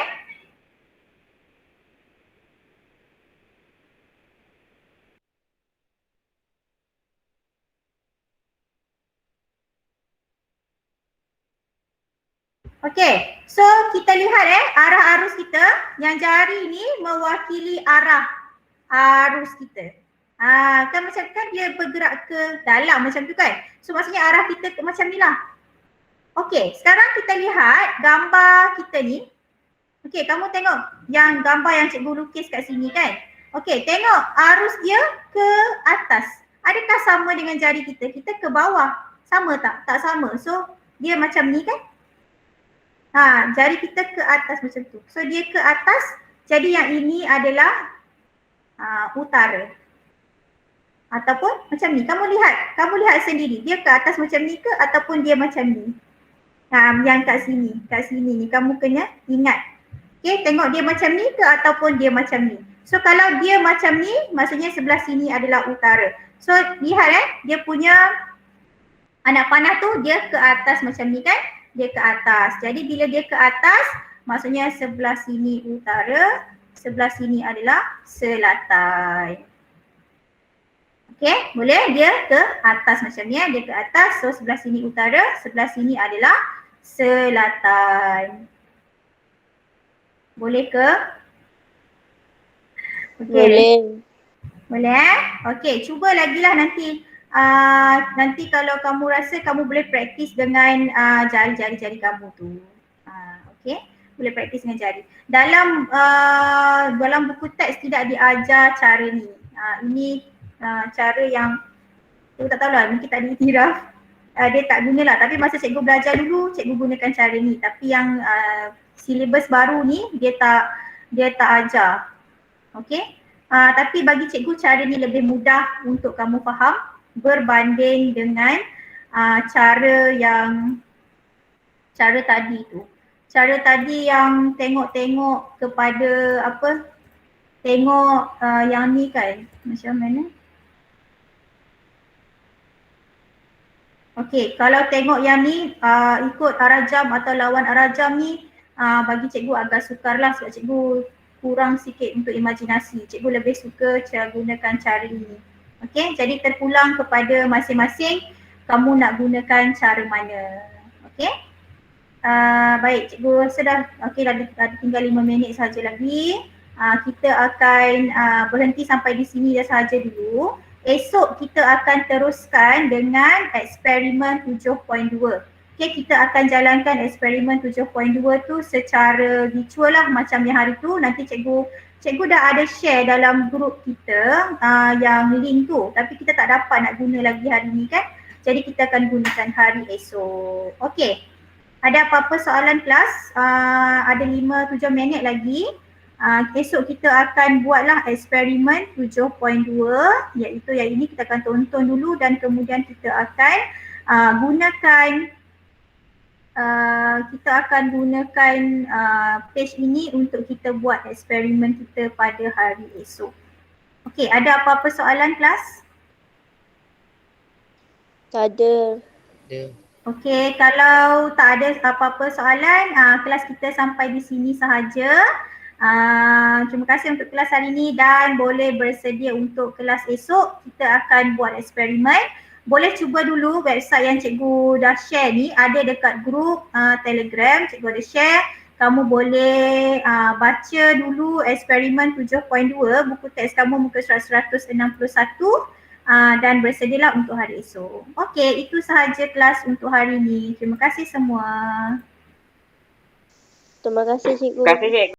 Okey, so kita lihat arah arus kita yang jari ni mewakili arah arus kita. Kan macam kan dia bergerak ke dalam macam tu kan. So maksudnya arah kita macam ni lah. Okey, sekarang kita lihat gambar kita ni. Okey, kamu tengok yang gambar yang cikgu lukis kat sini kan. Okey, tengok arus dia ke atas. Adakah sama dengan jari kita? Kita ke bawah. Sama tak? Tak sama. So dia macam ni kan. Jari kita ke atas macam tu. So dia ke atas, jadi yang ini adalah utara. Ataupun macam ni. Kamu lihat sendiri. Dia ke atas macam ni ke ataupun dia macam ni. Yang kat sini ni kamu kena ingat. Okay, tengok dia macam ni ke ataupun dia macam ni. So kalau dia macam ni, maksudnya sebelah sini adalah utara. So lihat dia punya anak panah tu dia ke atas macam ni kan. Dia ke atas. Jadi bila dia ke atas, maksudnya sebelah sini utara, sebelah sini adalah selatan. Okey, boleh dia ke atas macam ni dia ke atas. So sebelah sini utara, sebelah sini adalah selatan. Boleh ke? Okay. Boleh Okey, cuba lagi lah nanti. Nanti kalau kamu rasa kamu boleh praktis dengan jari-jari kamu tu. Okey, boleh praktis dengan jari. Dalam buku teks tidak diajar cara ni. Ini cara yang cikgu tak tahulah, mungkin tak diiktiraf. Dia tak gunalah, tapi masa cikgu belajar dulu cikgu gunakan cara ni. Tapi yang silibus baru ni dia tak ajar. Okey. Tapi bagi cikgu cara ni lebih mudah untuk kamu faham berbanding dengan cara tadi tu. Cara tadi yang tengok-tengok kepada tengok yang ni kan, macam mana? Okey, kalau tengok yang ni ikut arah jam atau lawan arah jam ni bagi cikgu agak sukar lah sebab cikgu kurang sikit untuk imajinasi. Cikgu lebih suka gunakan cara ni. Okey, jadi terpulang kepada masing-masing kamu nak gunakan cara mana. Okey. Baik, cikgu sudah dah tinggal 5 minit saja lagi. Kita akan berhenti sampai di sini dah sahaja dulu. Esok kita akan teruskan dengan eksperimen 7.2. Okay, kita akan jalankan eksperimen 7.2 tu secara virtual lah macam yang hari tu. Nanti cikgu dah ada share dalam grup kita yang link tu. Tapi kita tak dapat nak guna lagi hari ni kan. Jadi kita akan gunakan hari esok. Okay. Ada apa-apa soalan kelas? Ada 5-7 minit lagi. Esok kita akan buatlah eksperimen 7.2 iaitu yang ini kita akan tonton dulu dan kemudian kita akan gunakan page ini untuk kita buat eksperimen kita pada hari esok. Okey, ada apa-apa soalan kelas? Tak ada. Okey, kalau tak ada apa-apa soalan, kelas kita sampai di sini sahaja. Terima kasih untuk kelas hari ini dan boleh bersedia untuk kelas esok. Kita akan buat eksperimen. Boleh cuba dulu website yang cikgu dah share ni, ada dekat grup Telegram, cikgu ada share. Kamu boleh baca dulu eksperimen 7.2, buku teks kamu muka surat 161 dan bersedialah untuk hari esok. Okey, itu sahaja kelas untuk hari ini. Terima kasih semua. Terima kasih cikgu. Terima kasih cikgu.